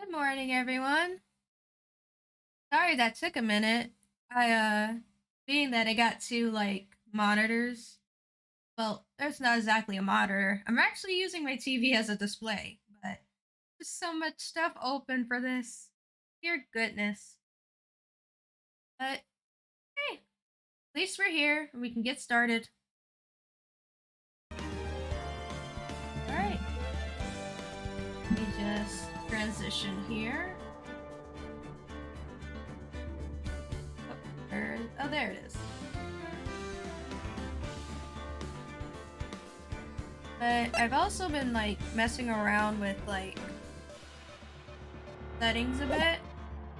Good morning, everyone. Sorry that took a minute. Being that I got two, monitors, well, there's not exactly a monitor. I'm actually using my TV as a display, but there's so much stuff open for this. Dear goodness. But, hey, at least we're here and we can get started. Alright. Let me just transition here. Oh, there it is. But I've also been messing around with settings a bit.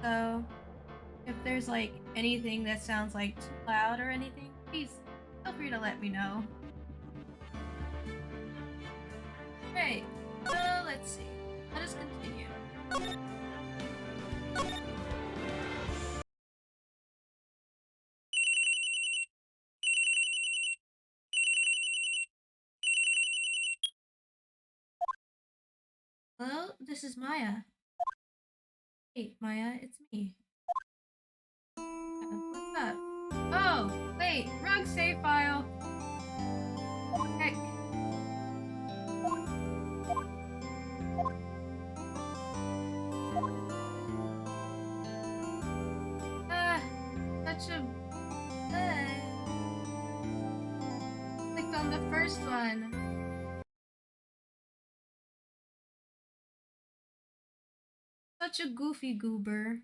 So if there's anything that sounds too loud or anything, please feel free to let me know. Great. Well, let's see. Let us continue. Hello, this is Maya. Hey, Maya, it's me. What's up? Oh, wait, wrong save file. Heck. Such a... Clicked on the first one. Such a goofy goober.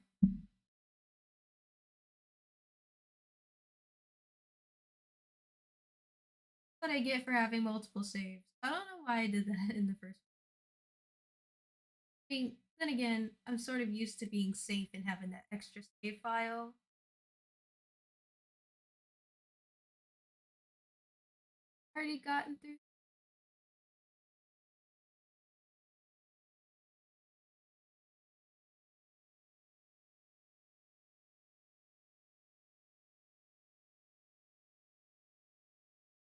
What I get for having multiple saves. I don't know why I did that in the first place. I mean, then again, I'm sort of used to being safe and having that extra save file. Already gotten through.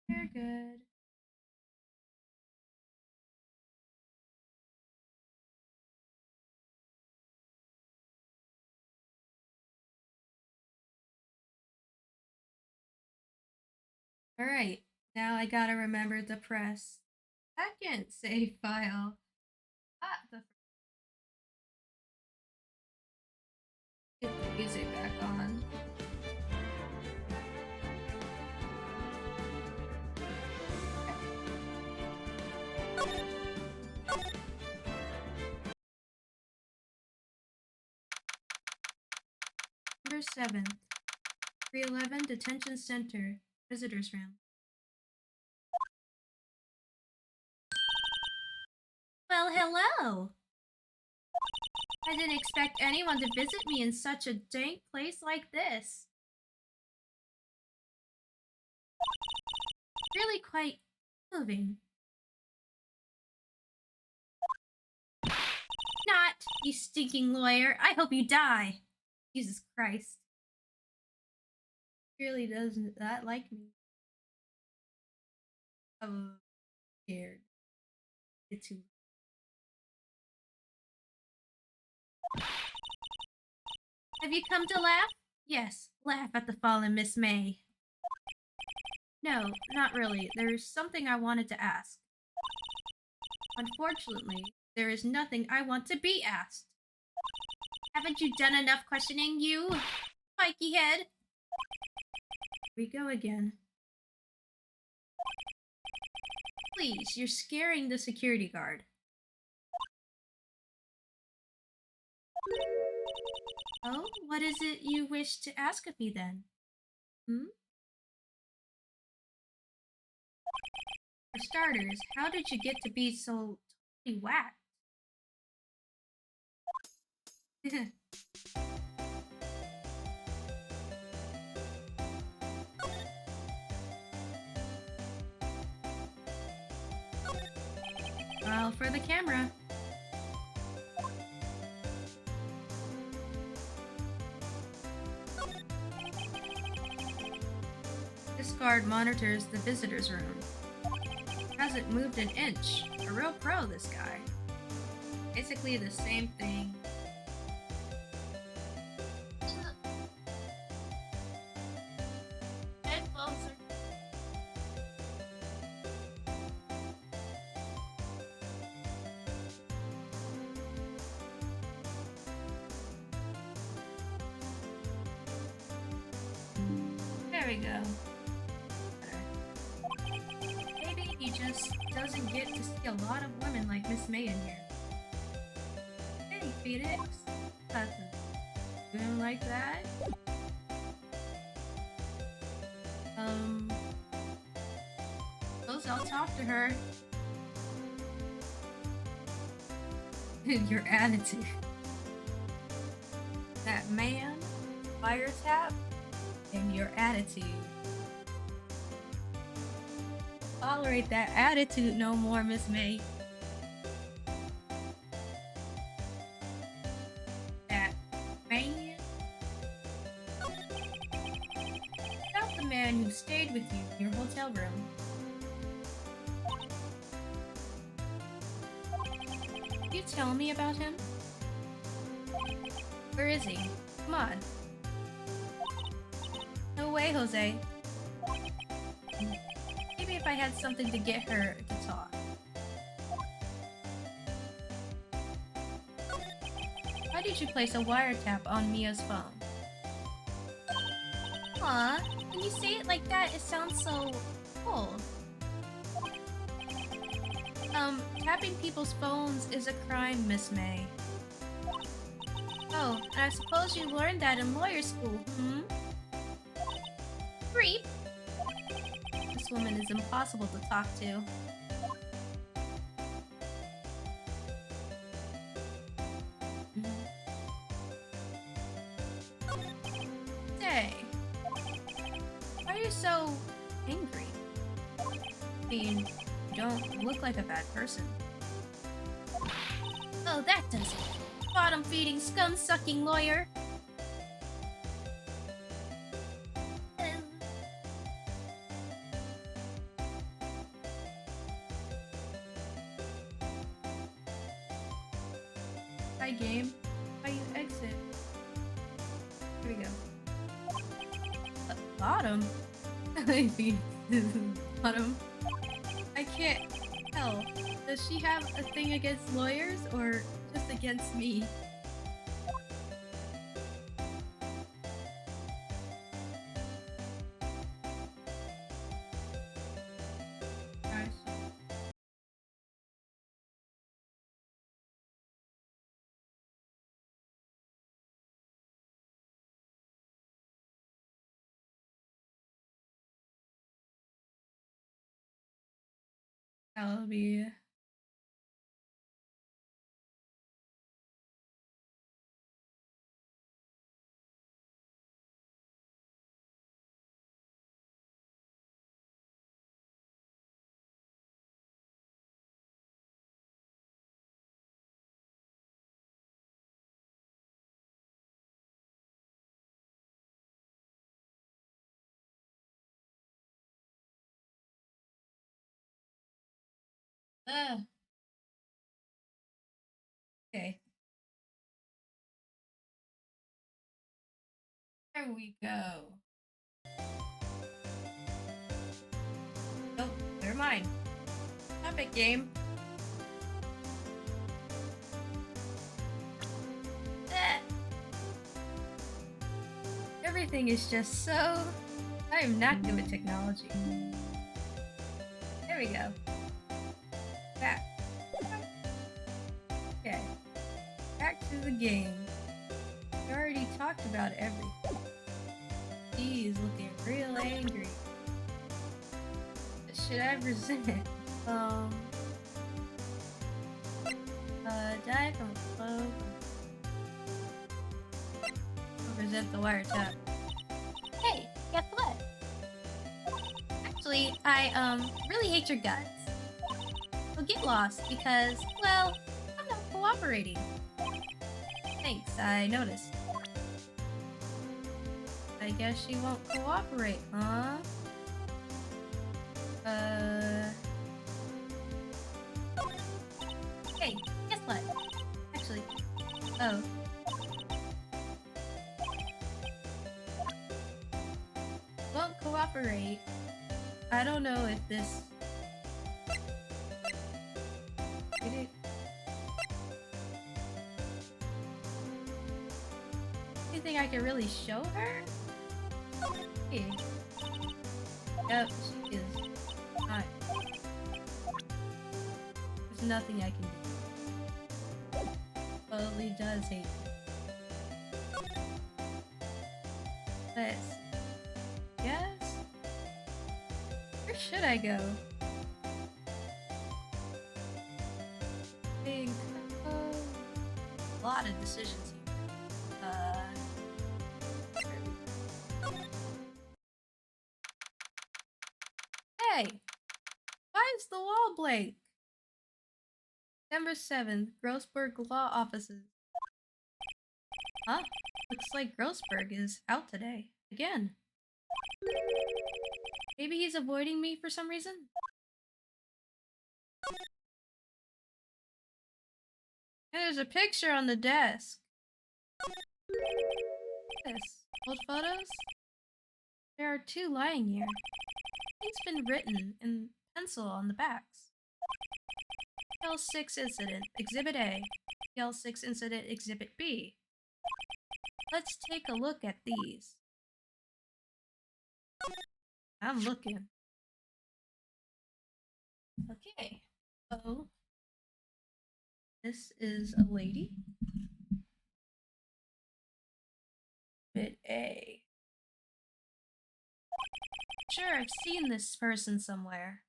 You're good. Alright, now I gotta remember to press second save file. Get the music back on. Number 7. 311 Detention Center. Visitors Room. Well, hello! I didn't expect anyone to visit me in such a dank place like this. Really quite moving. Not, you stinking lawyer. I hope you die. Jesus Christ. Really doesn't that like me? I'm scared. It's too. Have you come to laugh? Yes, laugh at the fallen Miss May. No, not really. There's something I wanted to ask. Unfortunately, there is nothing I want to be asked. Haven't you done enough questioning, you spiky head? Here we go again. Please, you're scaring the security guard. Oh, what is it you wish to ask of me then? For starters, how did you get to be so totally whacked? Well, for the camera. This guard monitors the visitors' room. Hasn't moved an inch. A real pro, this guy. Basically the same thing we go. Maybe he just doesn't get to see a lot of women like Miss May in here. Hey, Phoenix. Nothing. Doing like that? Suppose I'll talk to her. Your attitude. That man, wiretap, and your attitude. Tolerate that attitude no more, Miss May. That man. About the man who stayed with you in your hotel room. Can you tell me about him? Where is he? Come on. No way, Jose. Maybe if I had something to get her to talk. Why did you place a wiretap on Mia's phone? Aw, when you say it like that, it sounds so cold. Tapping people's phones is a crime, Miss May. Oh, and I suppose you learned that in lawyer school, hmm? Creep! This woman is impossible to talk to. Say, why are you so angry? I mean, you don't look like a bad person. Oh, that does it. Bottom-feeding, scum-sucking lawyer. Hi, game. Why you exit? Here we go. Bottom? Bottom? I can't tell. Does she have a thing against lawyers or just against me? Gosh. That'll be... Okay. There we go. Nope, never mind. Stop it, game. Everything is just so... I am not good with technology. There we go. Back. Okay. Back to the game. We already talked about everything. He's looking real angry. Should I resent? Die from flow. Resent the wiretap. Hey, guess what? Actually, I really hate your guts. So get lost because, well, I'm not cooperating. Thanks, I noticed. I guess she won't cooperate, huh? Hey, guess what? Actually, oh. Won't cooperate. I don't know if this... Did it... Anything I can really show her? Hey. Yep, she is not. There's nothing I can do. Totally does hate me. Let's see. Yes? Where should I go? I think a lot of decisions here. Hey! Why is the wall blank? December 7th, Grossberg Law Offices. Huh? Looks like Grossberg is out today. Again. Maybe he's avoiding me for some reason? And there's a picture on the desk. Yes. Old photos? There are 2 lying here. It's been written in pencil on the backs. L6 Incident, Exhibit A. L6 Incident, Exhibit B. Let's take a look at these. I'm looking. Okay. So, this is a lady. Exhibit A. Sure, I've seen this person somewhere.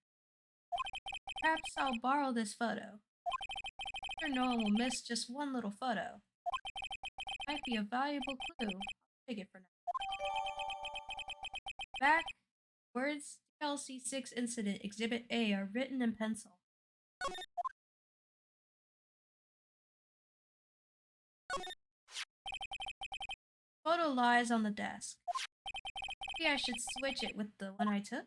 Perhaps I'll borrow this photo. Sure, no one will miss just one little photo. Might be a valuable clue. I'll take it for now. Back, words TLC6 Incident Exhibit A are written in pencil. Photo lies on the desk. Maybe I should switch it with the one I took?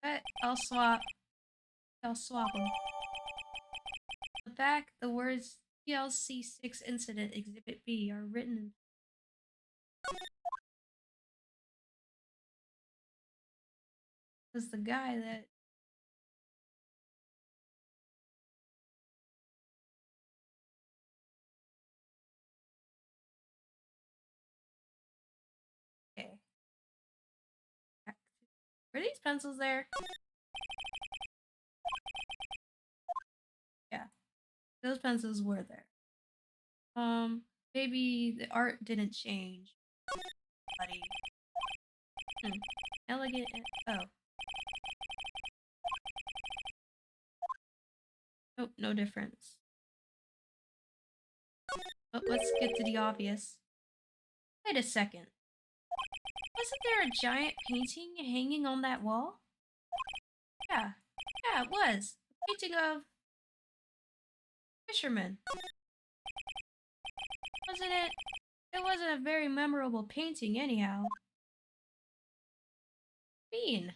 But I'll swap them. The back, the words TLC6 Incident Exhibit B are written in. Was the guy that. Okay. Were these pencils there? Yeah, those pencils were there. Maybe the art didn't change. Buddy. Elegant. Oh. Nope, no difference. But let's get to the obvious. Wait a second. Wasn't there a giant painting hanging on that wall? Yeah. Yeah, it was. A painting of fishermen. Wasn't it? It wasn't a very memorable painting anyhow. Mean.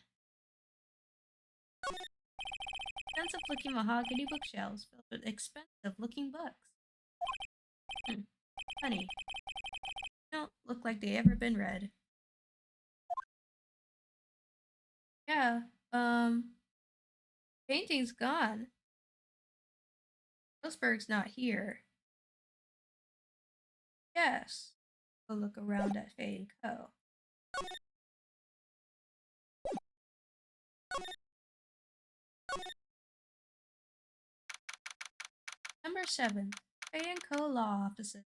Expensive looking mahogany bookshelves filled with expensive looking books. Funny. Don't look like they ever been read. Yeah, painting's gone. Grossberg's not here. Yes. Go look around at Faye & Co. Number 7. Faye & Co. Law Offices.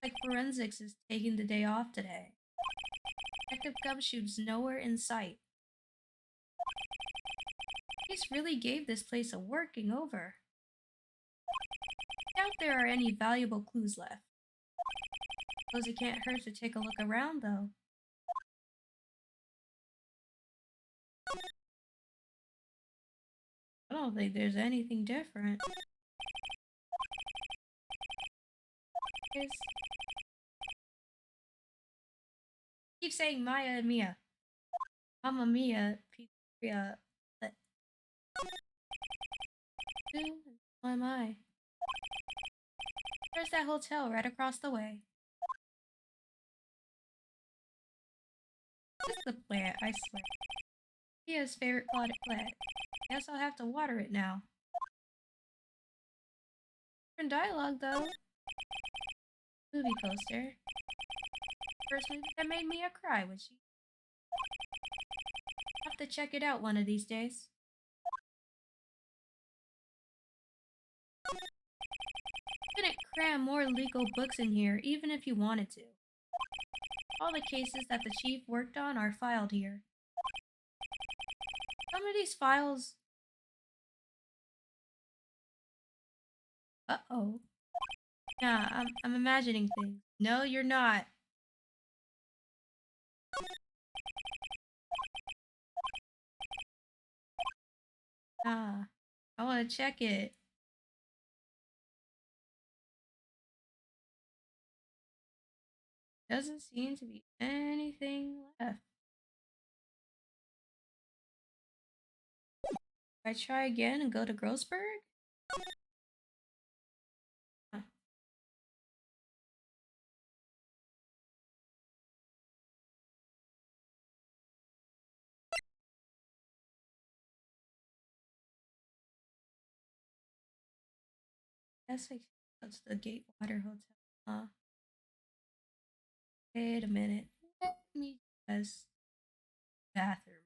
Like forensics is taking the day off today. Detective Gumshoe's nowhere in sight. Police really gave this place a working over. I doubt there are any valuable clues left. Suppose it can't hurt to take a look around, though. I don't think there's anything different. Keep saying Maya and Mia. Mamma Mia, Pizzeria. Who am I? There's that hotel right across the way. This is the plant, I swear. Mia's favorite potted plant. Guess I'll have to water it now. Different dialogue though. Movie poster. First movie that made me cry, was she? I'll have to check it out one of these days. You couldn't cram more legal books in here, even if you wanted to. All the cases that the chief worked on are filed here. Some of these files... Uh-oh. Nah, I'm imagining things. No, you're not. Nah, I want to check it. Doesn't seem to be anything left. I try again and go to Grossberg? Huh. Guess that's the Gatewater Hotel. Wait a minute. Let me just bathroom.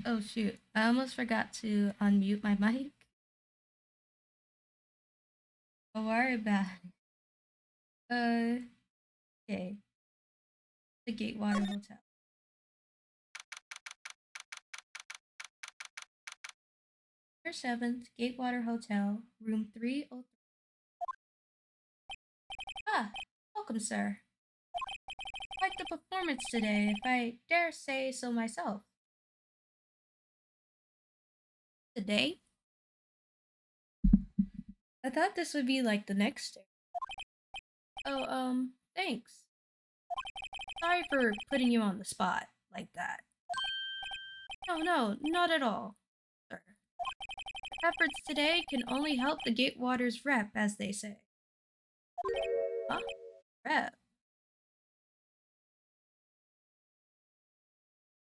Oh shoot, I almost forgot to unmute my mic. Don't worry about it. Okay. The Gatewater Hotel. Year 7th, Gatewater Hotel, room 303. Ah, welcome, sir. Quite the performance today, if I dare say so myself. Today? I thought this would be like the next day. Oh, thanks. Sorry for putting you on the spot like that. No, not at all, sir. Your efforts today can only help the Gatewater's rep, as they say. Huh? Rep?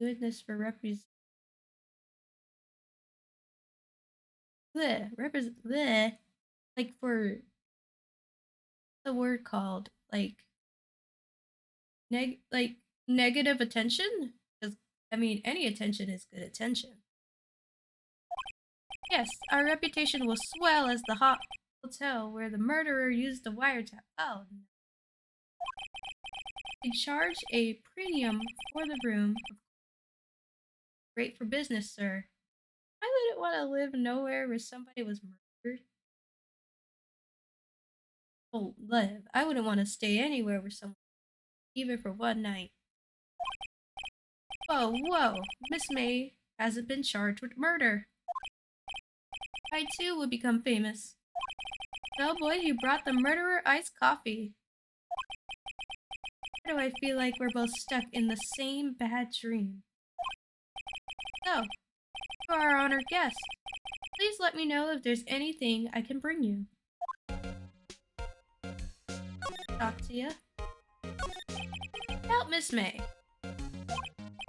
Goodness for represent. Bleh, bleh. Like for the word called like negative attention. I mean, any attention is good attention. Yes, our reputation will swell as the hot hotel where the murderer used the wiretap. Oh, no. We charge a premium for the room. Great for business, sir. I wouldn't want to live nowhere where somebody was murdered. Oh, live. I wouldn't want to stay anywhere where someone, even for one night. Whoa, whoa. Miss May hasn't been charged with murder. I too would become famous. Bellboy, you brought the murderer iced coffee. Why do I feel like we're both stuck in the same bad dream? So, for our honored guest, please let me know if there's anything I can bring you. Talk to ya. About Miss May.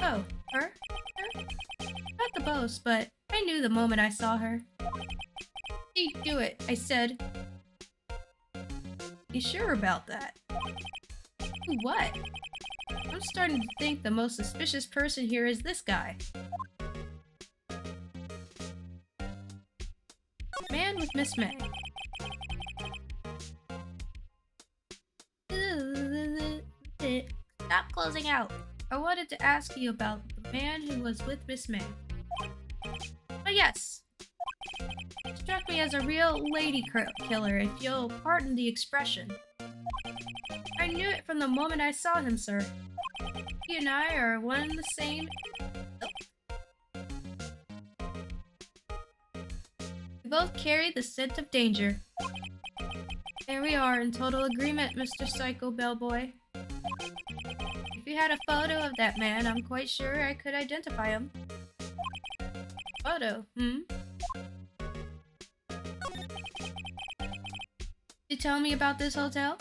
Oh, her? Not the boast, but I knew the moment I saw her. She'd do it, I said. You sure about that? What? I'm starting to think the most suspicious person here is this guy. Man with Miss May. Stop closing out. I wanted to ask you about the man who was with Miss May. Oh yes. Struck me as a real lady killer, if you'll pardon the expression. I knew it from the moment I saw him, sir. He and I are one and the same. We both carry the scent of danger. There we are in total agreement, Mr. Psycho Bellboy. If you had a photo of that man, I'm quite sure I could identify him. Photo, You tell me about this hotel?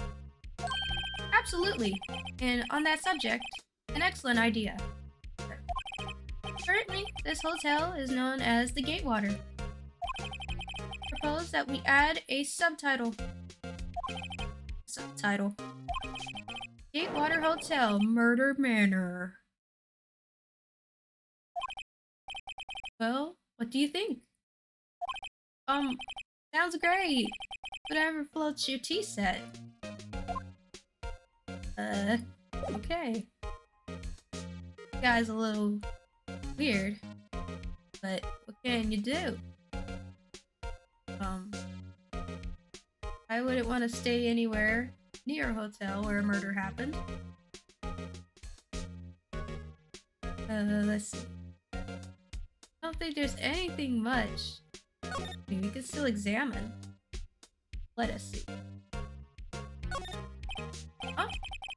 Absolutely. And on that subject, an excellent idea. Currently, this hotel is known as the Gatewater. Propose that we add a subtitle. Gatewater Hotel, Murder Manor. Well, what do you think? Sounds great. Whatever floats your tea set. Okay. This guy's a little weird, but what can you do? I wouldn't want to stay anywhere near a hotel where a murder happened. Let's see. I don't think there's anything much. I mean, we could still examine. Let us see. Oh,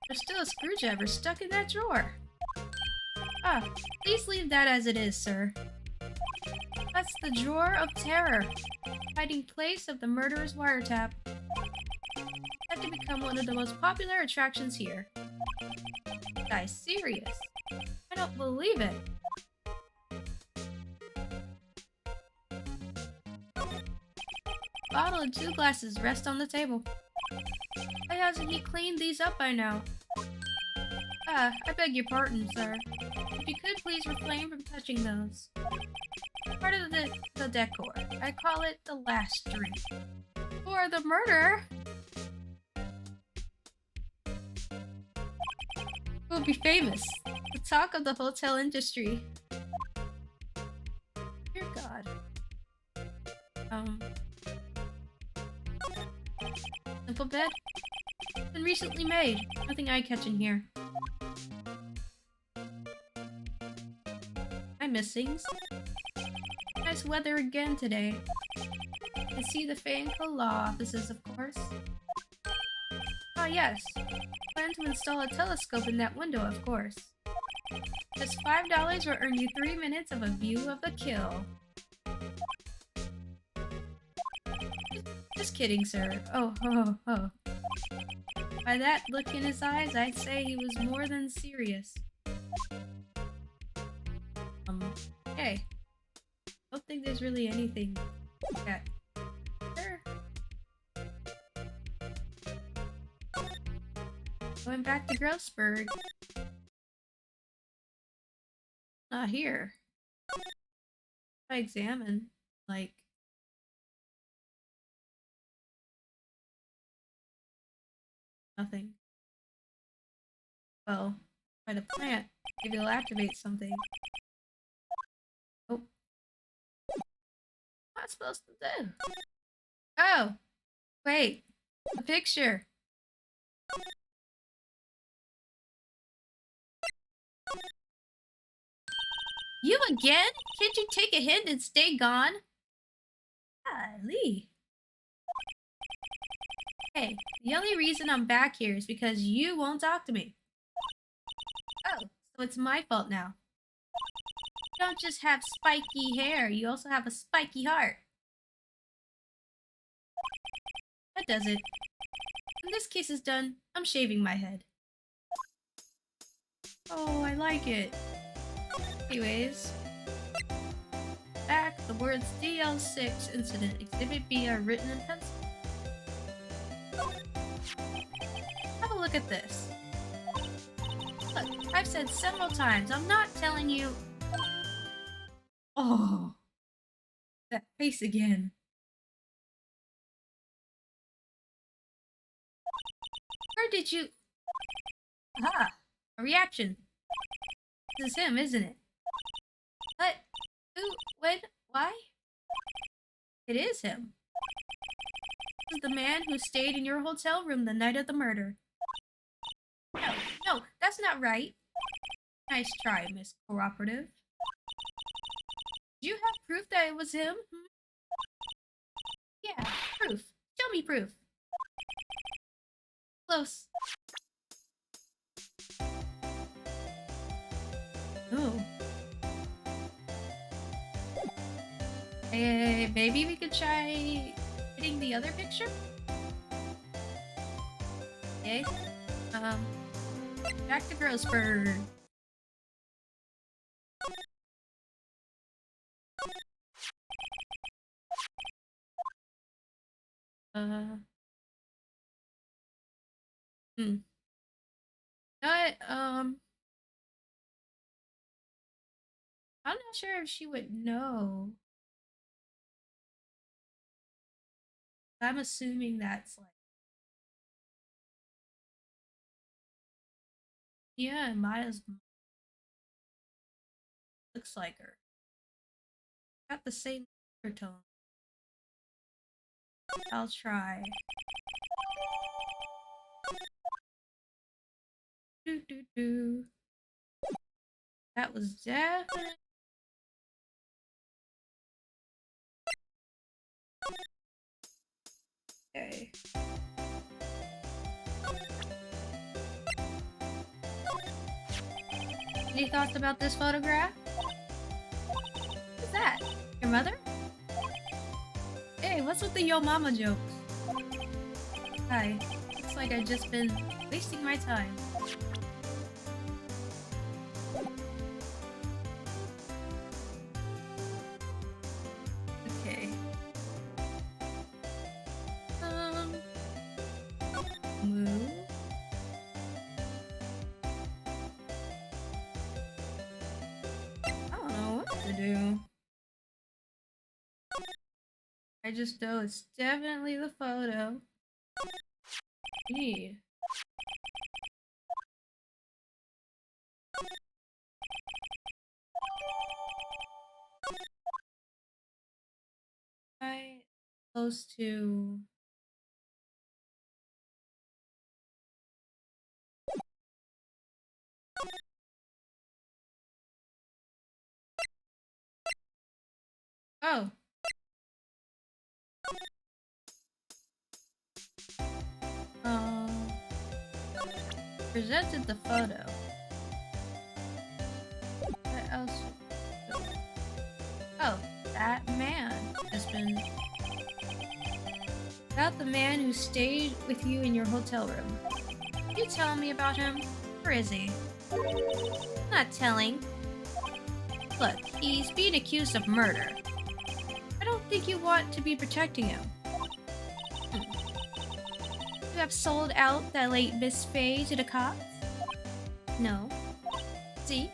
there's still a screwdriver stuck in that drawer. Ah, please leave that as it is, sir. That's the drawer of terror. Hiding place of the murderer's wiretap. That could become one of the most popular attractions here. This guy's serious. I don't believe it. Bottle and 2 glasses rest on the table. Why hasn't he cleaned these up by now? Ah, I beg your pardon, sir. If you could please refrain from touching those. Part of the decor. I call it the last drink. For the murder! We'll be famous. The talk of the hotel industry. Dear God. Simple bed? Been recently made. Nothing eye-catching here. My missings. Nice weather again today. I see the Fanco law offices, of course. Ah, yes. Plan to install a telescope in that window, of course. Just $5 will earn you 3 minutes of a view of the kill. Just kidding, sir. Oh. By that look in his eyes, I'd say he was more than serious. Okay. Don't think there's really anything that. Sure. Going back to Grossberg. not here. I examine, like... Nothing. Well, try to plant. Maybe it'll activate something. Oh. What am I supposed to do? Oh! Wait. The picture. You again? Can't you take a hint and stay gone? Golly. Hey, the only reason I'm back here is because you won't talk to me. Oh, so it's my fault now. You don't just have spiky hair, you also have a spiky heart. That does it. When this case is done, I'm shaving my head. Oh, I like it. Anyways. Back, the words DL6 incident, Exhibit B are written in pencil. Have a look at this. Look, I've said several times, I'm not telling you... Oh, that face again. Where did you... Ah, a reaction. This is him, isn't it? What? Who? When? Why? It is him. This is the man who stayed in your hotel room the night of the murder. No, that's not right. Nice try, Miss Cooperative. Do you have proof that it was him? Yeah, proof. Show me proof. Close. Oh. Hey, maybe we could try hitting the other picture? Okay. Back to Grossberg. But, I'm not sure if she would know. I'm assuming that's like... Yeah, Maya's looks like her. Got the same tone. I'll try. Do. That was definitely... Okay. Any thoughts about this photograph? What's that? Your mother? Hey, what's with the yo mama jokes? Hi. Looks like I've just been wasting my time. Okay. Move. I don't know what to do. I just know it's definitely the photo. Yeah. Right close to... Oh. Presented the photo. What else? Oh, that man has been... About the man who stayed with you in your hotel room. Can you tell me about him? Where is he? I'm not telling. Look, he's being accused of murder. I don't think you want to be protecting him. You have sold out that late Miss Faye to the cops? No. See?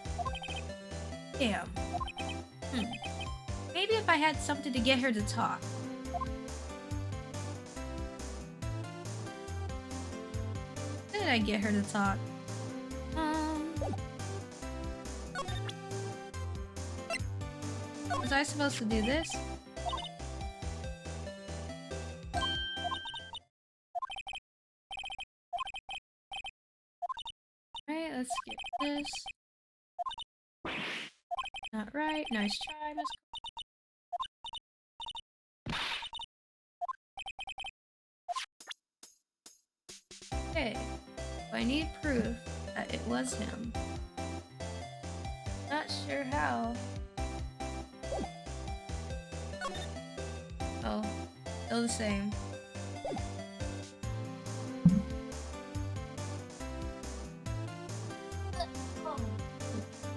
Damn. Maybe if I had something to get her to talk. How did I get her to talk? Was I supposed to do this? Alright, let's skip this. Not right. Nice try, Miss. Okay. I need proof that it was him. Not sure how. Oh, still the same. Oh,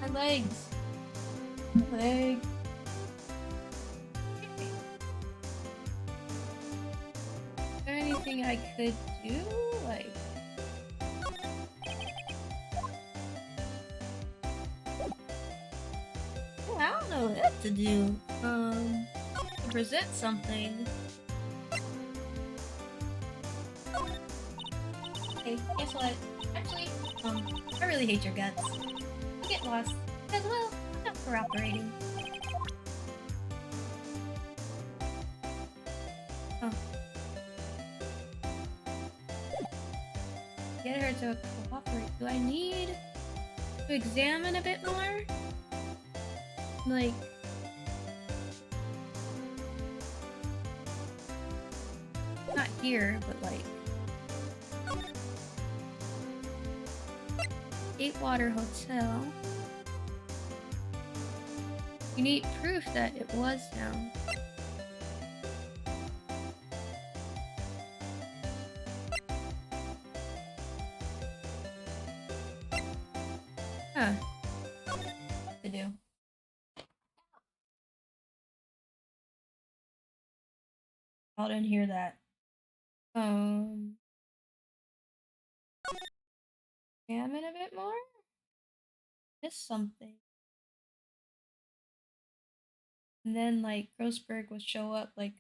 my legs. My leg. Is there anything I could do? Like... I don't know what to do. To present something. Hey, guess what? Actually, I really hate your guts. You get lost. Because, well, I'm not cooperating. Oh. Get her to cooperate. Do I need to examine a bit more? Like... not here, but like... Gatewater Hotel. You need proof that it was him. Huh. What to do? I didn't hear that. Examine a bit more? Missed something. And then, like, Grossberg would show up, like,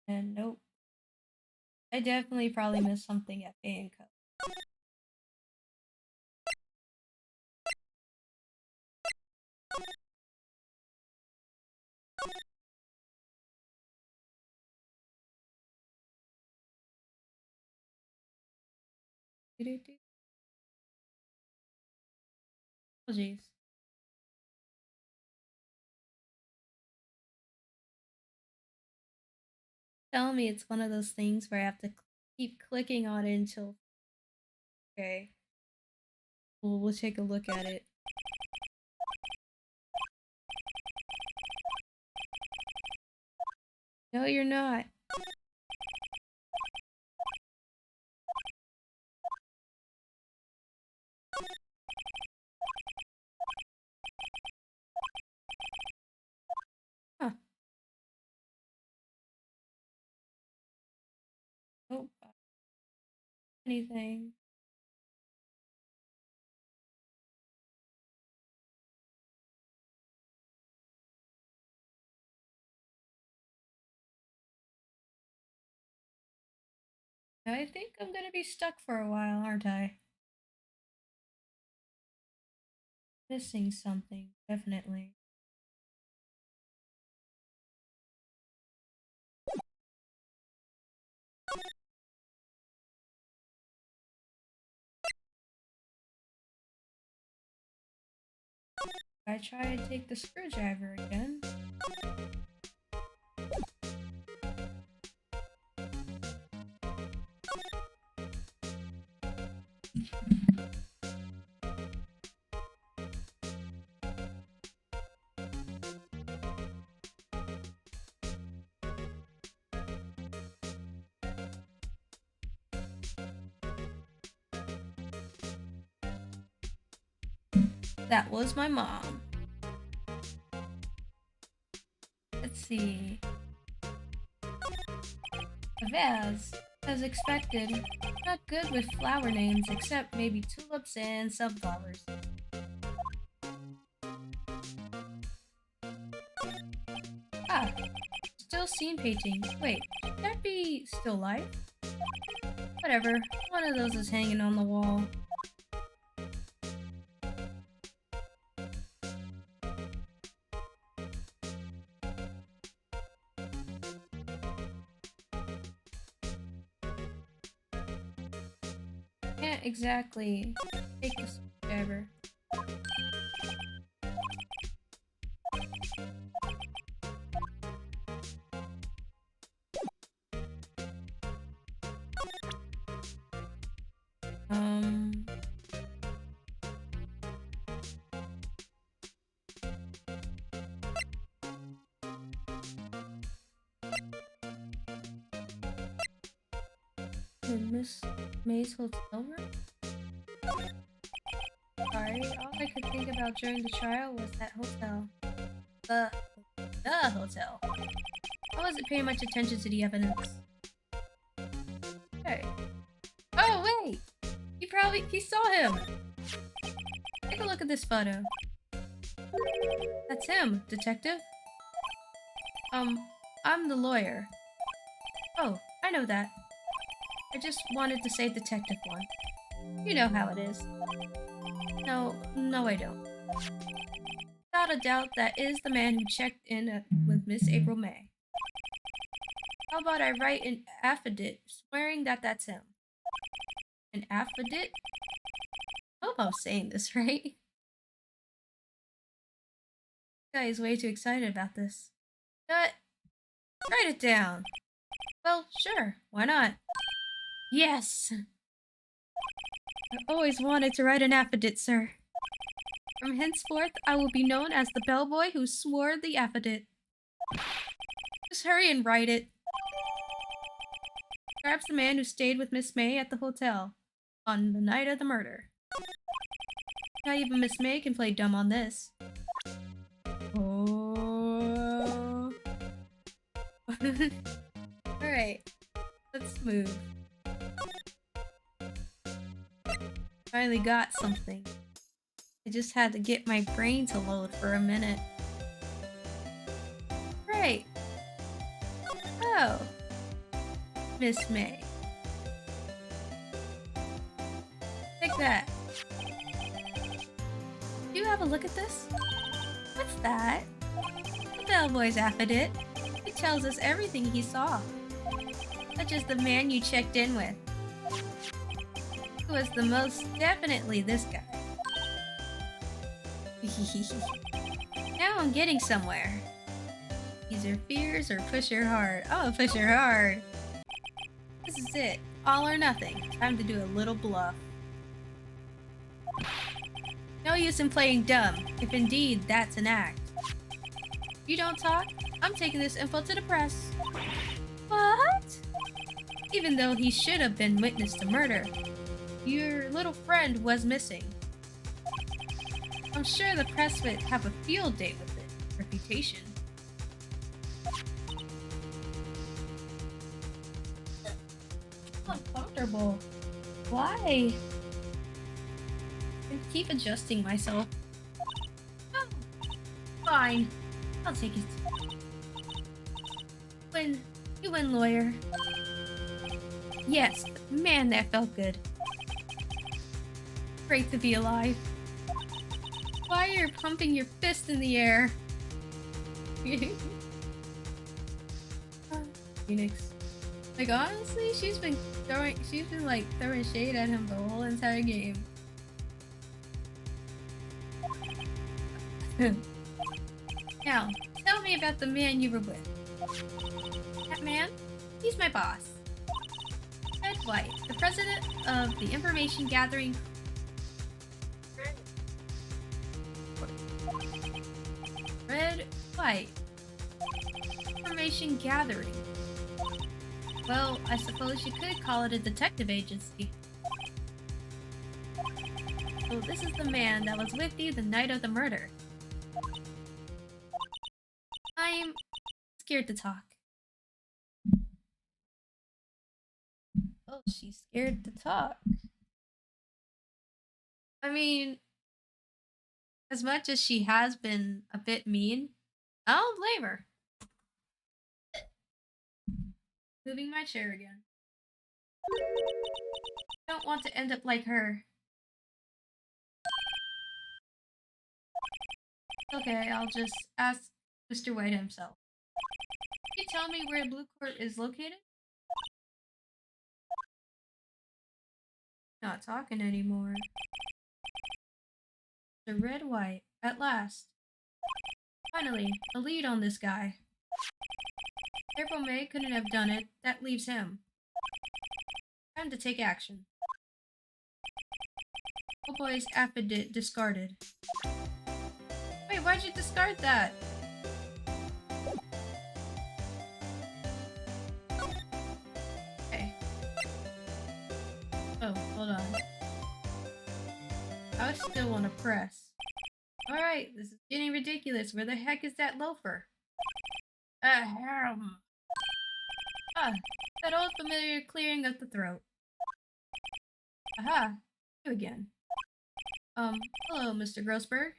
and nope. I definitely probably missed something at Bay & Co. Oh, jeez. Tell me it's one of those things where I have to keep clicking on it until... Okay. We'll take a look at it. No, you're not. Huh. Nope. Anything. I think I'm gonna be stuck for a while, aren't I? Missing something, definitely. I try to take the screwdriver again. That was my mom. Let's see. A vase. As expected, not good with flower names except maybe tulips and sunflowers. Ah, still scene painting. Wait, should that be still life? Whatever, one of those is hanging on the wall. Can't exactly take this forever. Miss May's hotel room? Sorry, all I could think about during the trial was that hotel. The hotel. I wasn't paying much attention to the evidence. Hey. Oh, wait! He saw him! Take a look at this photo. That's him, detective. I'm the lawyer. Oh, I know that. I just wanted to say detective one. You know how it is. No, I don't. Without a doubt, that is the man who checked in with Miss April May. How about I write an affidavit swearing that that's him? An affidavit? I hope I'm saying this right. This guy is way too excited about this. But write it down. Well, sure, why not? Yes! I always wanted to write an affidavit, sir. From henceforth, I will be known as the bellboy who swore the affidavit. Just hurry and write it. Describes the man who stayed with Miss May at the hotel on the night of the murder. Not even Miss May can play dumb on this. Oh. Alright, let's move. Finally got something. I just had to get my brain to load for a minute. Right. Oh. Miss May. Take that. Do you have a look at this? What's that? The bellboy's affidavit. It tells us everything he saw. Such as the man you checked in with. It was the most definitely this guy. Now I'm getting somewhere. Ease your fears or push her hard. Oh, push her hard. This is it. All or nothing. Time to do a little bluff. No use in playing dumb, if indeed that's an act. You don't talk, I'm taking this info to the press. What? Even though he should have been witness to murder, your little friend was missing. I'm sure the press would have a field day with it. Reputation. Uncomfortable. Why? I keep adjusting myself. Oh, fine. I'll take it. You win, lawyer. Yes, man, that felt good. Great to be alive. Why you're pumping your fist in the air? Phoenix. Like honestly, she's been throwing shade at him the whole entire game. Now, tell me about the man you were with. That man? He's my boss. Ed White, the president of the information gathering. Red White. Information gathering. Well, I suppose you could call it a detective agency. So this is the man that was with you the night of the murder. I'm scared to talk. Oh, she's scared to talk. I mean, as much as she has been a bit mean, I don't blame her. Moving my chair again. I don't want to end up like her. Okay, I'll just ask Mr. White himself. Can you tell me where Blue Court is located? Not talking anymore. The Red White, at last. Finally, a lead on this guy. April May couldn't have done it. That leaves him. Time to take action. Oh boy's affidavit discarded. Wait, why'd you discard that? Okay. Oh, hold on. I still want to press. Alright, this is getting ridiculous. Where the heck is that loafer? Ahem. Ah, that old familiar clearing of the throat. Aha, you again. Hello, Mr. Grossberg.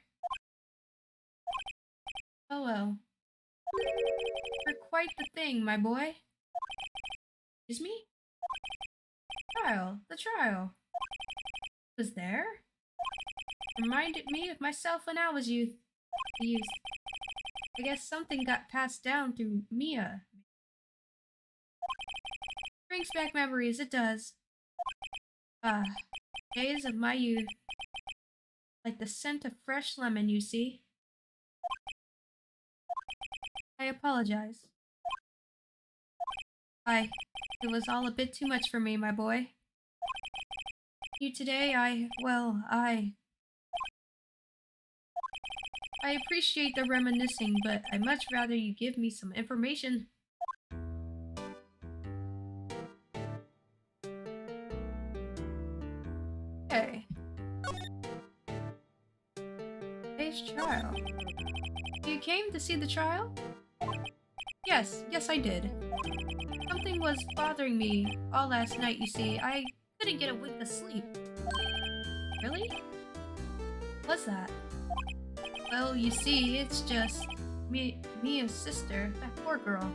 Oh well. You're quite the thing, my boy. Excuse me? The trial. Was there? Reminded me of myself when I was youth. I guess something got passed down through Mia. Brings back memories, it does. Ah, days of my youth. Like the scent of fresh lemon, you see. I apologize. It was all a bit too much for me, my boy. You today, I appreciate the reminiscing, but I'd much rather you give me some information. Okay. Today's trial. You came to see the trial? Yes, I did. Something was bothering me all last night, you see. I couldn't get a wink of sleep. Really? What's that? Well, you see, it's just Mia's sister, that poor girl.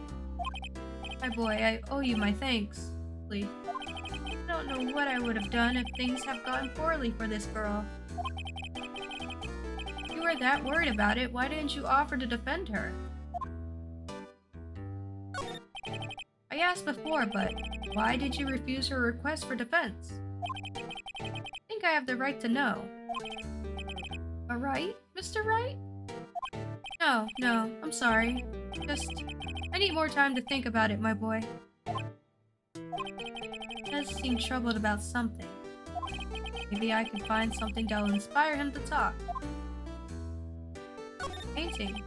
My boy, I owe you my thanks. Please. I don't know what I would have done if things have gone poorly for this girl. If you were that worried about it, why didn't you offer to defend her? I asked before, but why did you refuse her request for defense? I think I have the right to know. A right, Mr. Wright? No, I'm sorry. I need more time to think about it, my boy. He does seem troubled about something. Maybe I can find something that'll inspire him to talk. Painting.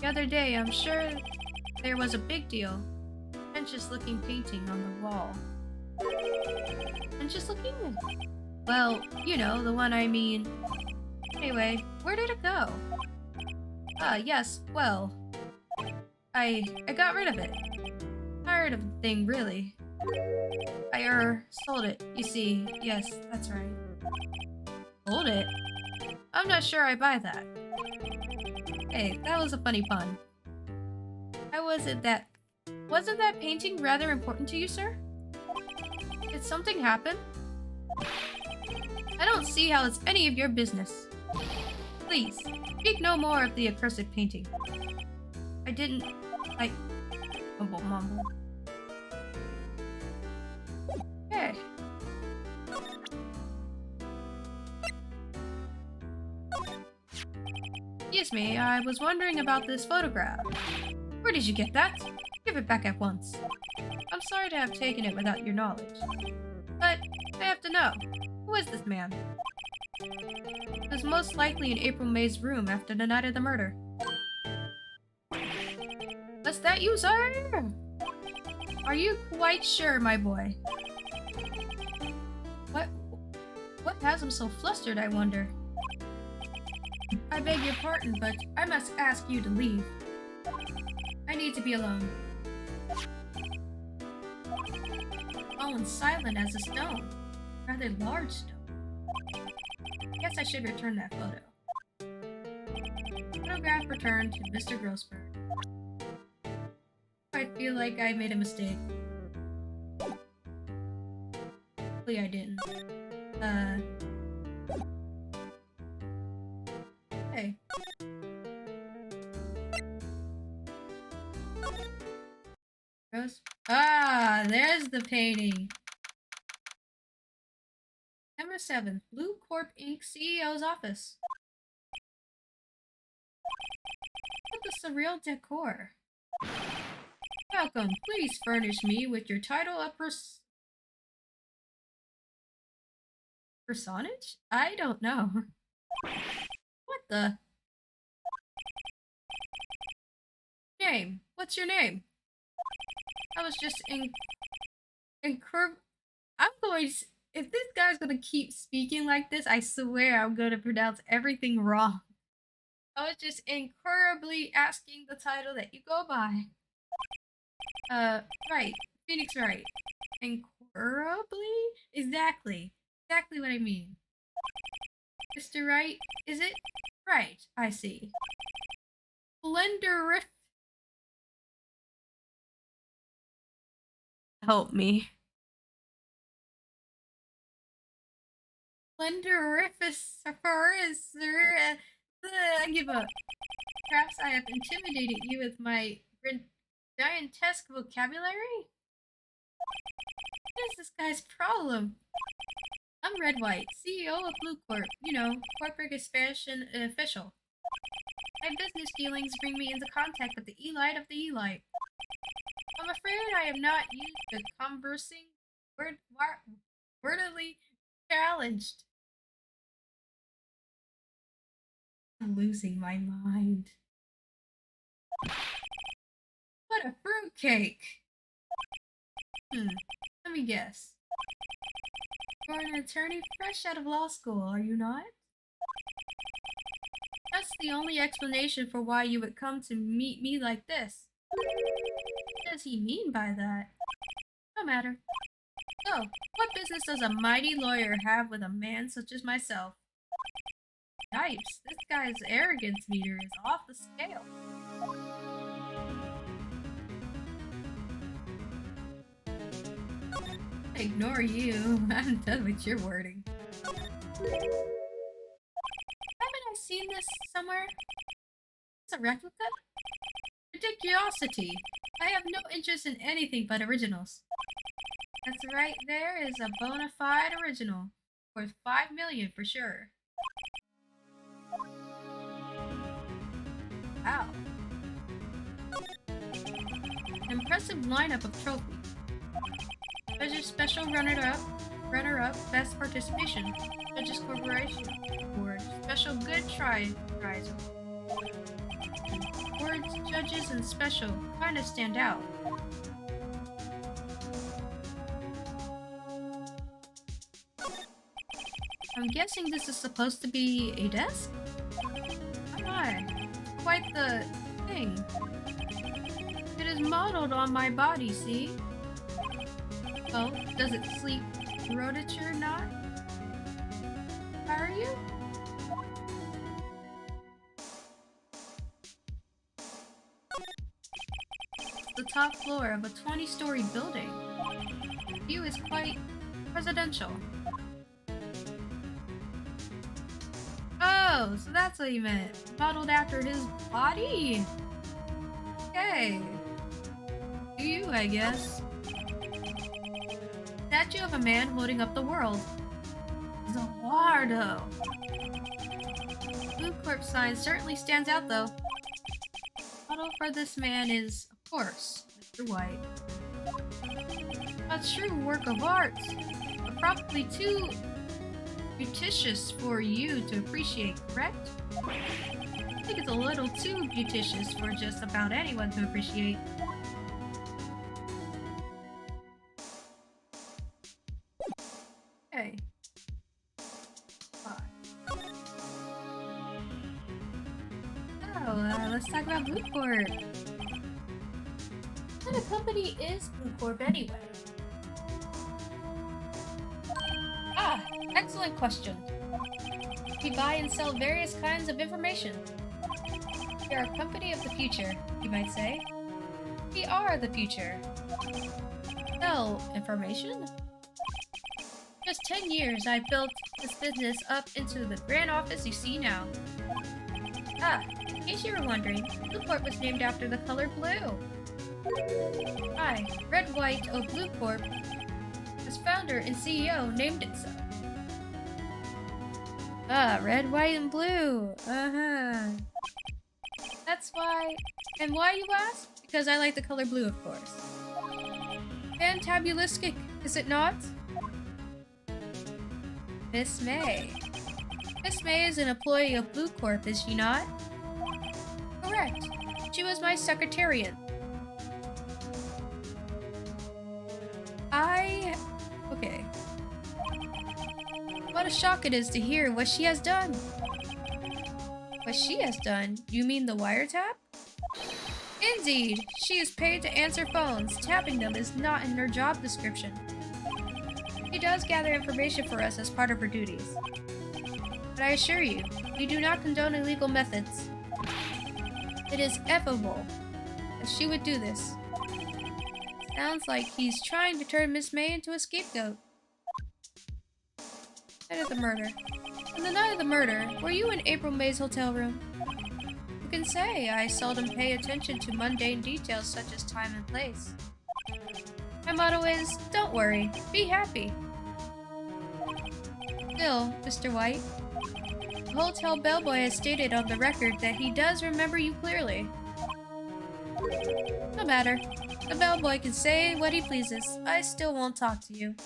The other day, I'm sure there was a big deal. Pretentious-looking painting on the wall. Pretentious-looking? Well, you know, the one I mean. Anyway, where did it go? Yes, well, I got rid of it. Tired of the thing, really. I sold it, you see. Yes, that's right. Sold it? I'm not sure I buy that. Hey, that was a funny pun. How was it that... Wasn't that painting rather important to you, sir? Did something happen? I don't see how it's any of your business. Please, speak no more of the accursed painting. Mumble mumble. Okay. Excuse me, I was wondering about this photograph. Where did you get that? Give it back at once. I'm sorry to have taken it without your knowledge. But I have to know. Who is this man? It was most likely in April May's room after the night of the murder. Was that you, sir? Are you quite sure, my boy? What has him so flustered, I wonder? I beg your pardon, but I must ask you to leave. I need to be alone. fallen silent as a stone. Rather large stone. Guess I should return that photo. Photograph returned to Mr. Grossberg. I feel like I made a mistake. Hopefully I didn't. Hey. Gross. Ah, there's the painting. Number 7, Blue Corp Inc. CEO's office. Look at the surreal decor. Welcome. Please furnish me with your title of personage? I don't know. What the? Name. What's your name? I was just I'm going to... If this guy's gonna keep speaking like this, I swear I'm gonna pronounce everything wrong. I was just incurably asking the title that you go by. Right. Phoenix Wright. Incurably? Exactly. Exactly what I mean. Mr. Wright, is it? Right, I see. Blenderific. Help me. Blenderific. I give up. Perhaps I have intimidated you with my giantesque vocabulary? What is this guy's problem? I'm Red White, CEO of Blue Corp. You know, corporate expansion official. My business dealings bring me into contact with the elite of the elite. I'm afraid I am not used to conversing wordily challenged. I'm losing my mind. What a fruitcake! Let me guess. You're an attorney fresh out of law school, are you not? That's the only explanation for why you would come to meet me like this. What does he mean by that? No matter. So, what business does a mighty lawyer have with a man such as myself? Yipes, this guy's arrogance meter is off the scale. Ignore you. I'm done with your wording. Haven't I seen this somewhere? It's a replica? Ridiculosity. I have no interest in anything but originals. That's right, there is a bona fide original. Worth 5 million for sure. Wow. An impressive lineup of trophies. Judges Special Runner-Up, Best Participation. Judges Corporation Award, Special Good Prize. Awards, Judges, and Special kind of stand out. I'm guessing this is supposed to be a desk? Oh my, quite the thing. It is modeled on my body, see? Well, does it sleep rotature not? How are you? It's the top floor of a 20-story building. The view is quite presidential. Oh, so that's what he meant. Modeled after his body. Okay. Do you, I guess. Statue of a man holding up the world. Zawardo. Blue Corp sign certainly stands out though. Model for this man is, of course, Mr. White. A true work of art, but probably too beauticious for you to appreciate, correct? I think it's a little too beauticious for just about anyone to appreciate. Okay. Oh, let's talk about Blue Corp. What kind of company is Blue Corp anyway? Ah, excellent question. We buy and sell various kinds of information. We are a company of the future, you might say. We are the future. Sell information? Just 10 years, I built this business up into the grand office you see now. Ah, in case you were wondering, Blue Corp was named after the color blue. I, Red, White, of Blue Corp, as founder and CEO, named it so. Ah, red, white, and blue. Uh-huh. That's why. And why, you ask? Because I like the color blue, of course. Fantabulistic, is it not? Miss May. Miss May is an employee of Blue Corp, is she not? Correct. She was my secretariat. Okay. What a shock it is to hear what she has done. What she has done? You mean the wiretap? Indeed. She is paid to answer phones. Tapping them is not in her job description. She does gather information for us as part of her duties. But I assure you, we do not condone illegal methods. It is inevitable that she would do this. Sounds like he's trying to turn Miss May into a scapegoat. Night of the murder. On the night of the murder, were you in April May's hotel room? You can say I seldom pay attention to mundane details such as time and place. My motto is, don't worry, be happy. Still, Mr. White, the hotel bellboy has stated on the record that he does remember you clearly. No matter. The bellboy can say what he pleases. I still won't talk to you.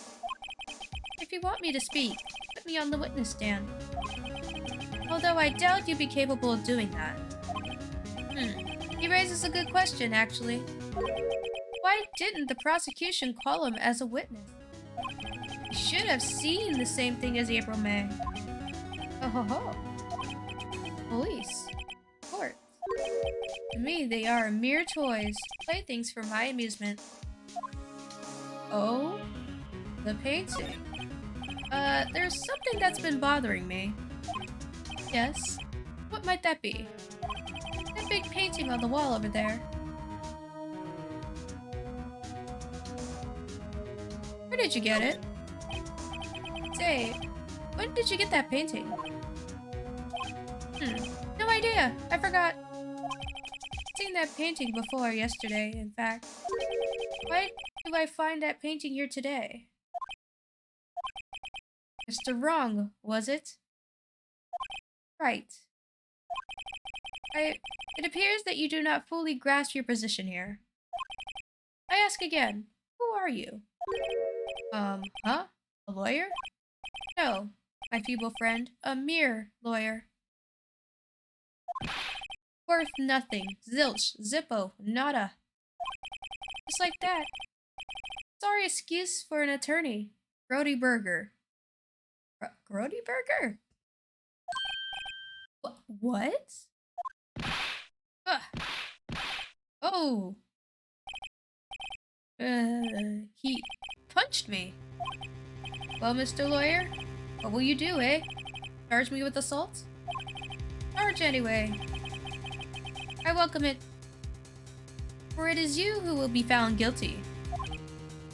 If you want me to speak, put me on the witness stand. Although I doubt you'd be capable of doing that. He raises a good question, actually. Why didn't the prosecution call him as a witness? He should have seen the same thing as April May. Oh ho ho. Police. Court. To me, they are mere toys, playthings for my amusement. Oh? The painting. There's something that's been bothering me. Yes? What might that be? That big painting on the wall over there. Where did you get it? Say, when did you get that painting? No idea. I forgot. I've seen that painting before yesterday, in fact. Why do I find that painting here today? Mr. Wrong, was it? Right. It appears that you do not fully grasp your position here. I ask again, who are you? Huh? A lawyer? No, my feeble friend, a mere lawyer. Worth nothing. Zilch. Zippo. Nada. Just like that. Sorry excuse for an attorney. Grody Burger. Grody Burger? What? Oh. He punched me. Well, Mr. Lawyer, what will you do, eh? Charge me with assault? Charge anyway. I welcome it. For it is you who will be found guilty.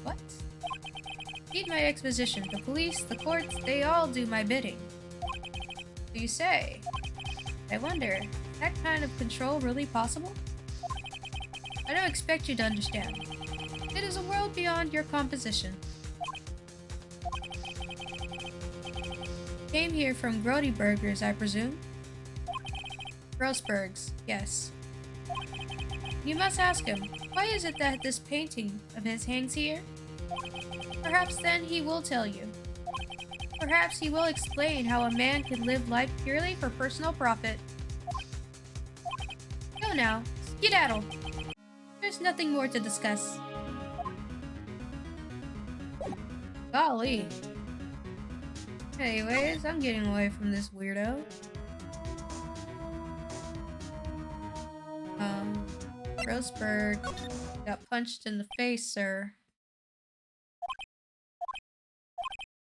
What? Heed my exposition. The police, the courts, they all do my bidding. So you say? I wonder, is that kind of control really possible? I don't expect you to understand. It is a world beyond your composition. Came here from Grody Burgers, I presume? Grossbergs, yes. You must ask him, why is it that this painting of his hangs here? Perhaps then he will tell you. Perhaps he will explain how a man could live life purely for personal profit. Go now, skedaddle. There's nothing more to discuss. Golly. Anyways, I'm getting away from this weirdo. Grossberg got punched in the face, sir.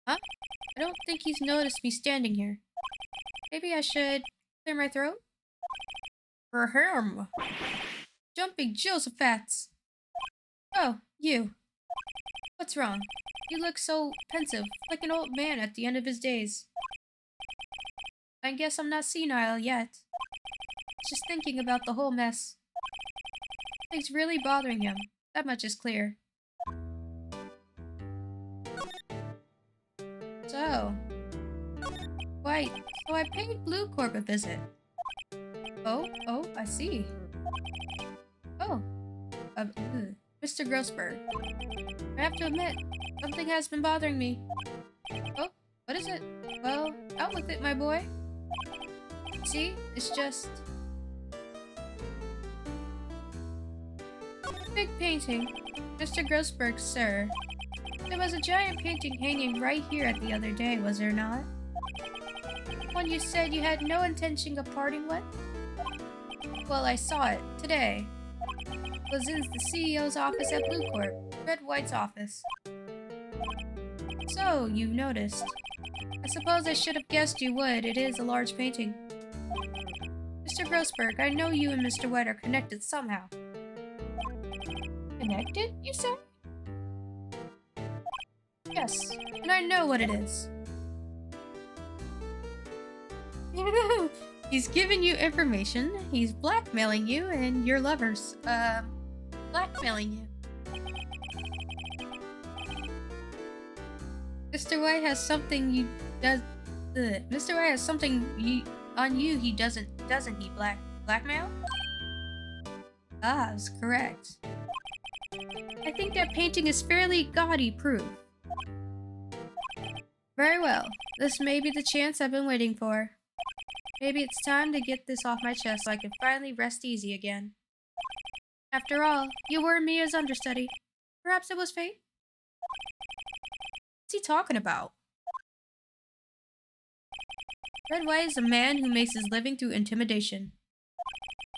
Huh? I don't think he's noticed me standing here. Maybe I should clear my throat? For him. Jumping Josephats. Oh, you. What's wrong? You look so pensive, like an old man at the end of his days. I guess I'm not senile yet. Just thinking about the whole mess. Things really bothering him. That much is clear. So, White, so I paid Blue Corp a visit. Oh, I see. Oh, Mr. Grossberg. I have to admit, something has been bothering me. Oh, what is it? Well, out with it, my boy. See, it's just... Big painting. Mr. Grossberg, sir. There was a giant painting hanging right here at the other day, was there not? One you said you had no intention of parting with? Well, I saw it today. It was in the CEO's office at Blue Corp, Red White's office. So, you noticed. I suppose I should have guessed you would. It is a large painting. Mr. Grossberg, I know you and Mr. White are connected somehow. Connected, you say? Yes, and I know what it is. He's giving you information, he's blackmailing you, and your lovers, blackmailing you. Mr. White has something you does. Mr. White has something on you he doesn't he? Blackmail? Ah, that's correct. I think that painting is fairly gaudy proof. Very well. This may be the chance I've been waiting for. Maybe it's time to get this off my chest so I can finally rest easy again. After all, you were Mia's understudy. Perhaps it was fate? What's he talking about? Red White is a man who makes his living through intimidation.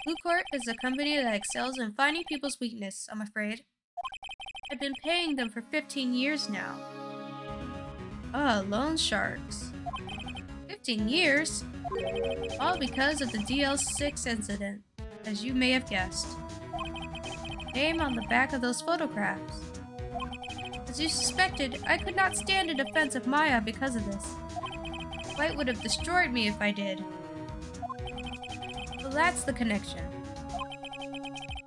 Blue Court is a company that excels in finding people's weakness, I'm afraid. I've been paying them for 15 years now. Ah, loan sharks. 15 years? All because of the DL6 incident, as you may have guessed. Name on the back of those photographs. As you suspected, I could not stand in defense of Maya because of this. White would have destroyed me if I did. So that's the connection.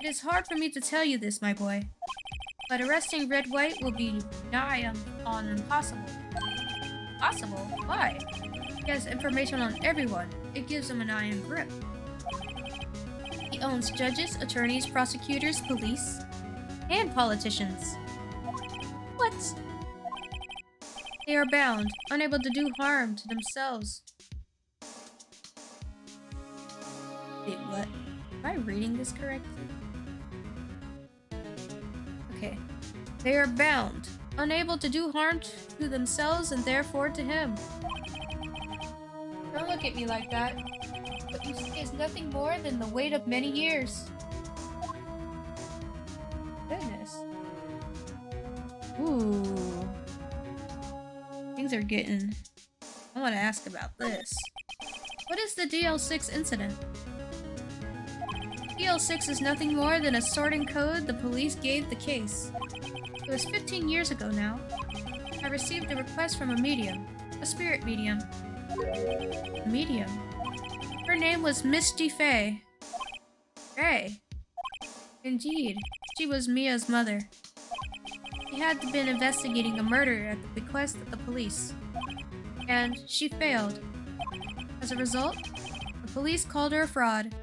It is hard for me to tell you this, my boy, but arresting Red White will be nigh on impossible. Possible? Why? He has information on everyone. It gives him an iron grip. He owns judges, attorneys, prosecutors, police, and politicians. What? They are bound, unable to do harm to themselves. Wait, what? Am I reading this correctly? Okay. They are bound, unable to do harm to themselves and therefore to him. Don't look at me like that. What you see is nothing more than the weight of many years. Goodness. Ooh. Things are getting... I want to ask about this. What is the DL6 incident? DL6 is nothing more than a sorting code the police gave the case. It was 15 years ago now. I received a request from a medium. A spirit medium. A medium? Her name was Misty Faye. Faye? Indeed. She was Mia's mother. She had been investigating a murder at the bequest of the police. And she failed. As a result, the police called her a fraud.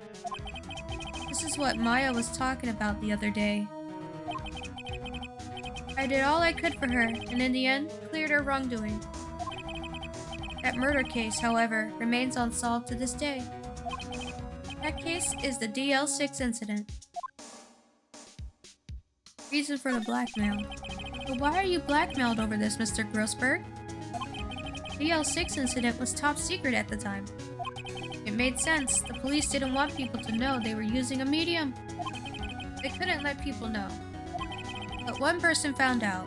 This is what Maya was talking about the other day. I did all I could for her, and in the end, cleared her wrongdoing. That murder case, however, remains unsolved to this day. That case is the DL6 incident. Reason for the blackmail. But why are you blackmailed over this, Mr. Grossberg? The DL6 incident was top secret at the time. It made sense. The police didn't want people to know they were using a medium. They couldn't let people know. But one person found out.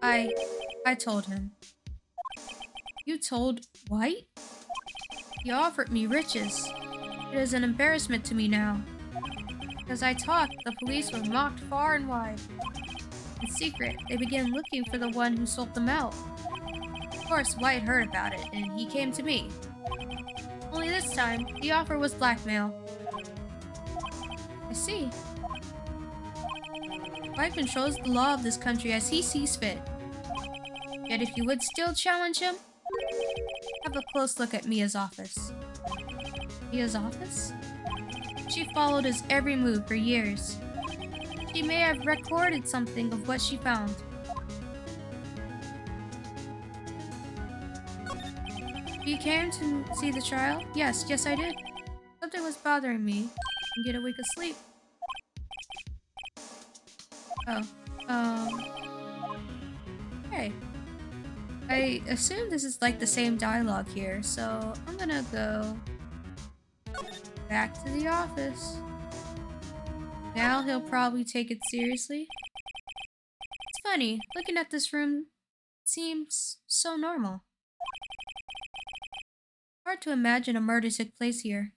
I told him. You told White? He offered me riches. It is an embarrassment to me now. As I talked, the police were mocked far and wide. In secret, they began looking for the one who sold them out. Of course, White heard about it, and he came to me. Only this time, the offer was blackmail. I see. White controls the law of this country as he sees fit. Yet if you would still challenge him, have a close look at Mia's office. Mia's office? She followed his every move for years. She may have recorded something of what she found. You came to see the trial? Yes, I did. Something was bothering me. And get a week of sleep. Hey. I assume this is like the same dialogue here, so I'm gonna go back to the office. Now he'll probably take it seriously. It's funny, looking at this room seems so normal. Hard to imagine a murder took place here.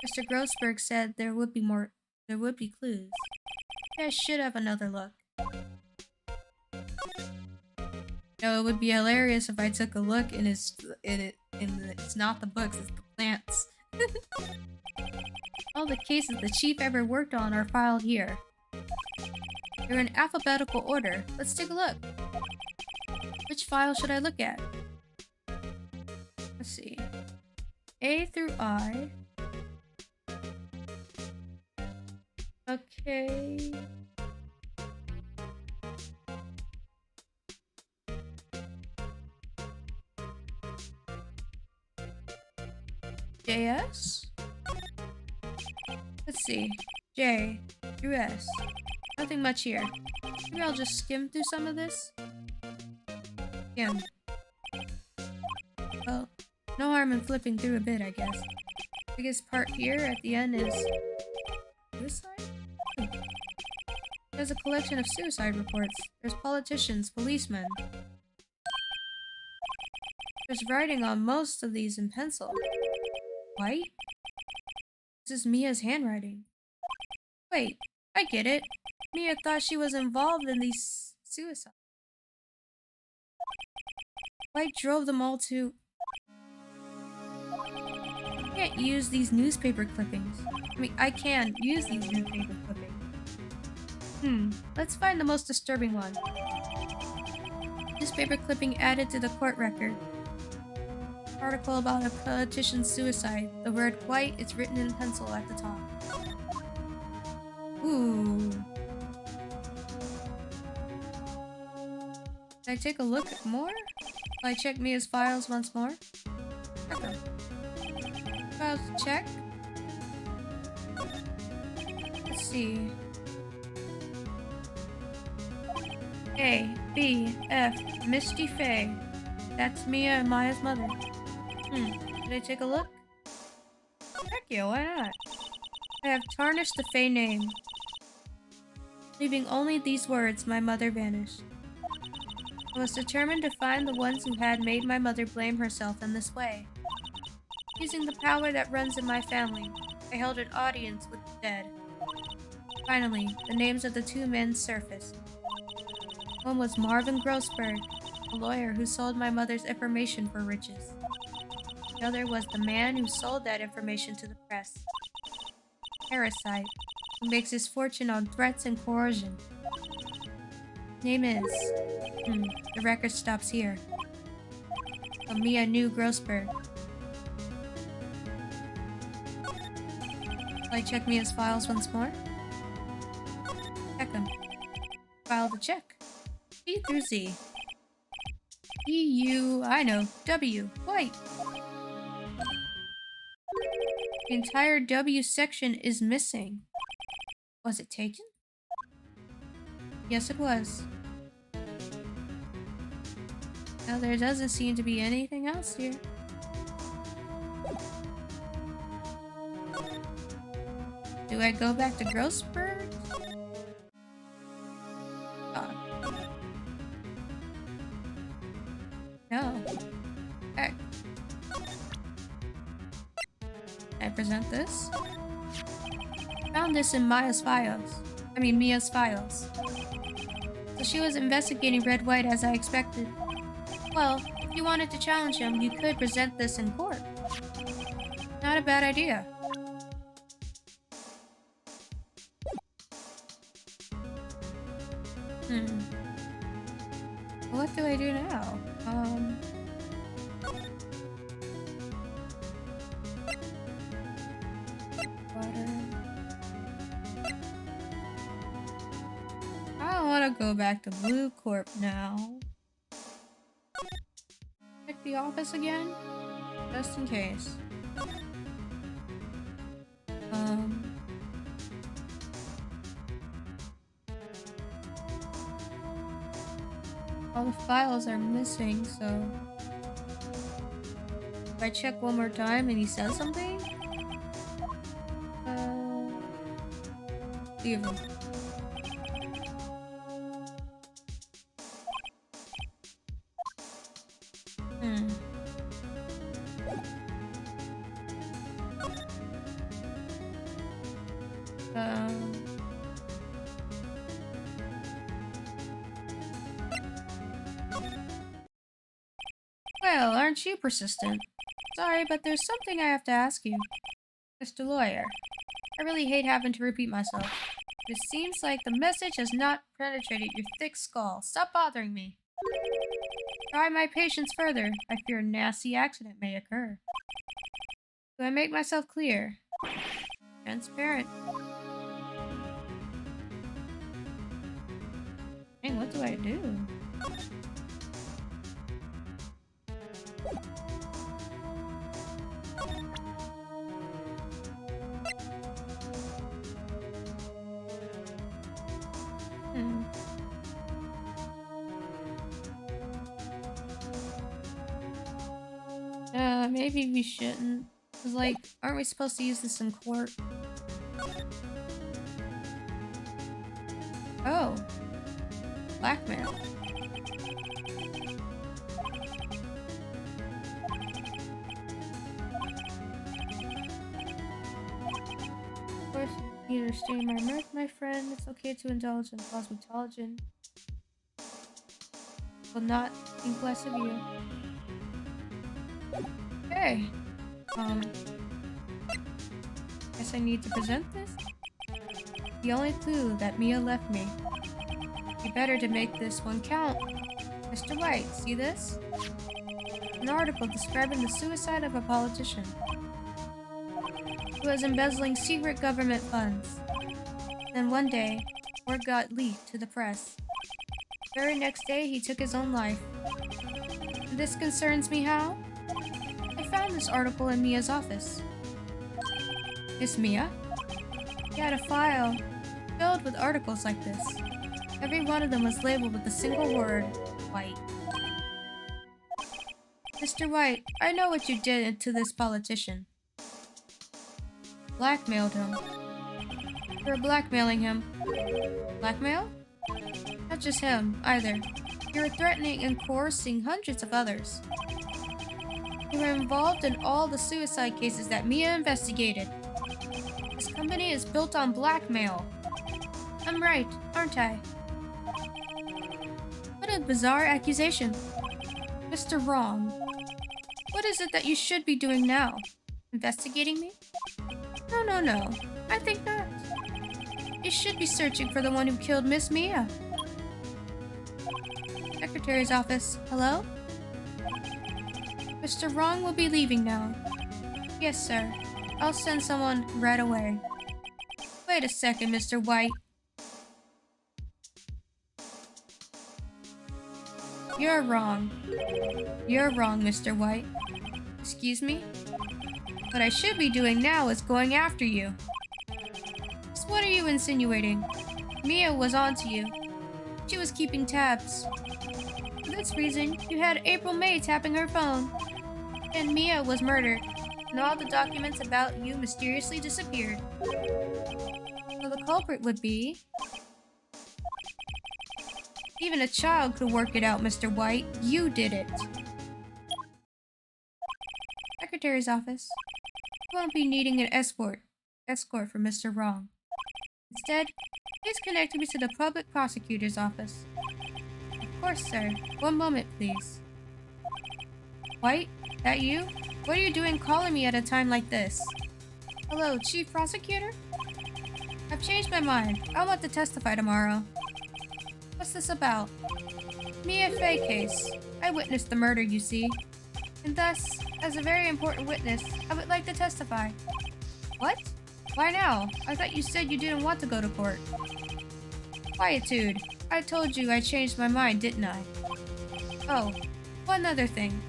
Mr. Grossberg said there would be clues. I should have another look. No, it would be hilarious if I took a look and it's not the books, it's the plants. All the cases the chief ever worked on are filed here. They're in alphabetical order. Let's take a look. Which file should I look at? Let's see. A through I. Okay. JS? Let's see. J through S. Nothing much here. Maybe I'll just skim through some of this. Skim. Well, no harm in flipping through a bit, I guess. Biggest part here at the end is suicide? There's a collection of suicide reports. There's politicians, policemen. There's writing on most of these in pencil. White? This is Mia's handwriting. Wait, I get it. Mia thought she was involved in these suicides. White drove them all to... I can't use these newspaper clippings. I can use these newspaper clippings. Let's find the most disturbing one. Newspaper clipping added to the court record. Article about a politician's suicide. The word white is written in pencil at the top. Ooh. Should I take a look at more? Will I check Mia's files once more? Okay. Files to check. Let's see. A, B, F, Misty Faye. That's Mia and Maya's mother. Should I take a look? Heck yeah, why not? I have tarnished the Faye name, leaving only these words, my mother vanished. I was determined to find the ones who had made my mother blame herself in this way. Using the power that runs in my family, I held an audience with the dead. Finally, the names of the two men surfaced. One was Marvin Grossberg, a lawyer who sold my mother's information for riches. The other was the man who sold that information to the press. Parasite, who makes his fortune on threats and coercion. Name is... the record stops here. So Mia knew Grossberg. Will I check Mia's files once more? Check them. File to check. E through Z. E, U, I know. W. White. The entire W section is missing. Was it taken? Yes, it was. Now there doesn't seem to be anything else here. Do I go back to Grossberg? No. present this? Found this in Mia's files. So she was investigating Red White as I expected. Well, if you wanted to challenge him, you could present this in court. Not a bad idea. What do I do now? Water. I don't want to go back to Blue Corp now. Check the office again, just in case. All the files are missing, so if I check one more time and he says something, leave him. Well, aren't you persistent? Sorry, but there's something I have to ask you. Mr. Lawyer, I really hate having to repeat myself. It seems like the message has not penetrated your thick skull. Stop bothering me. Try my patience further. I fear a nasty accident may occur. Do I make myself clear? Transparent. Dang, what do I do? Maybe we shouldn't. Cause like, aren't we supposed to use this in court? Oh. Blackmail. Of course, you understand my mirth, my friend. It's okay to indulge in cosmetology. Will not think less of you. Okay. Guess I need to present this? The only clue that Mia left me. Be better to make this one count. Mr. Wright, see this? An article describing the suicide of a politician who was embezzling secret government funds. Then one day, word got leaked to the press. The very next day, he took his own life. This concerns me how? I found this article in Mia's office. Miss Mia? She had a file filled with articles like this. Every one of them was labeled with a single word, White. Mr. White, I know what you did to this politician. Blackmailed him. You were blackmailing him. Blackmail? Not just him, either. You were threatening and coercing hundreds of others. You were involved in all the suicide cases that Mia investigated. This company is built on blackmail. I'm right, aren't I? What a bizarre accusation. Mr. Wrong. What is it that you should be doing now? Investigating me? No. I think not. You should be searching for the one who killed Miss Mia. Secretary's office. Hello? Mr. Wrong will be leaving now. Yes, sir. I'll send someone right away. Wait a second, Mr. White. You're wrong. You're wrong, Mr. White. Excuse me? What I should be doing now is going after you. So what are you insinuating? Mia was onto you. She was keeping tabs. For this reason, you had April May tapping her phone. And Mia was murdered, and all the documents about you mysteriously disappeared. So the culprit would be... Even a child could work it out, Mr. White. You did it. Secretary's office. You won't be needing an escort from Mr. Wrong. Instead, please connect me to the public prosecutor's office. Of course, sir. One moment, please. White, that you? What are you doing calling me at a time like this? Hello, Chief Prosecutor? I've changed my mind. I want to testify tomorrow. What's this about? Mia Fey case. I witnessed the murder, you see. And thus, as a very important witness, I would like to testify. What? Why now? I thought you said you didn't want to go to court. Quietude. I told you I changed my mind, didn't I? Oh, one other thing.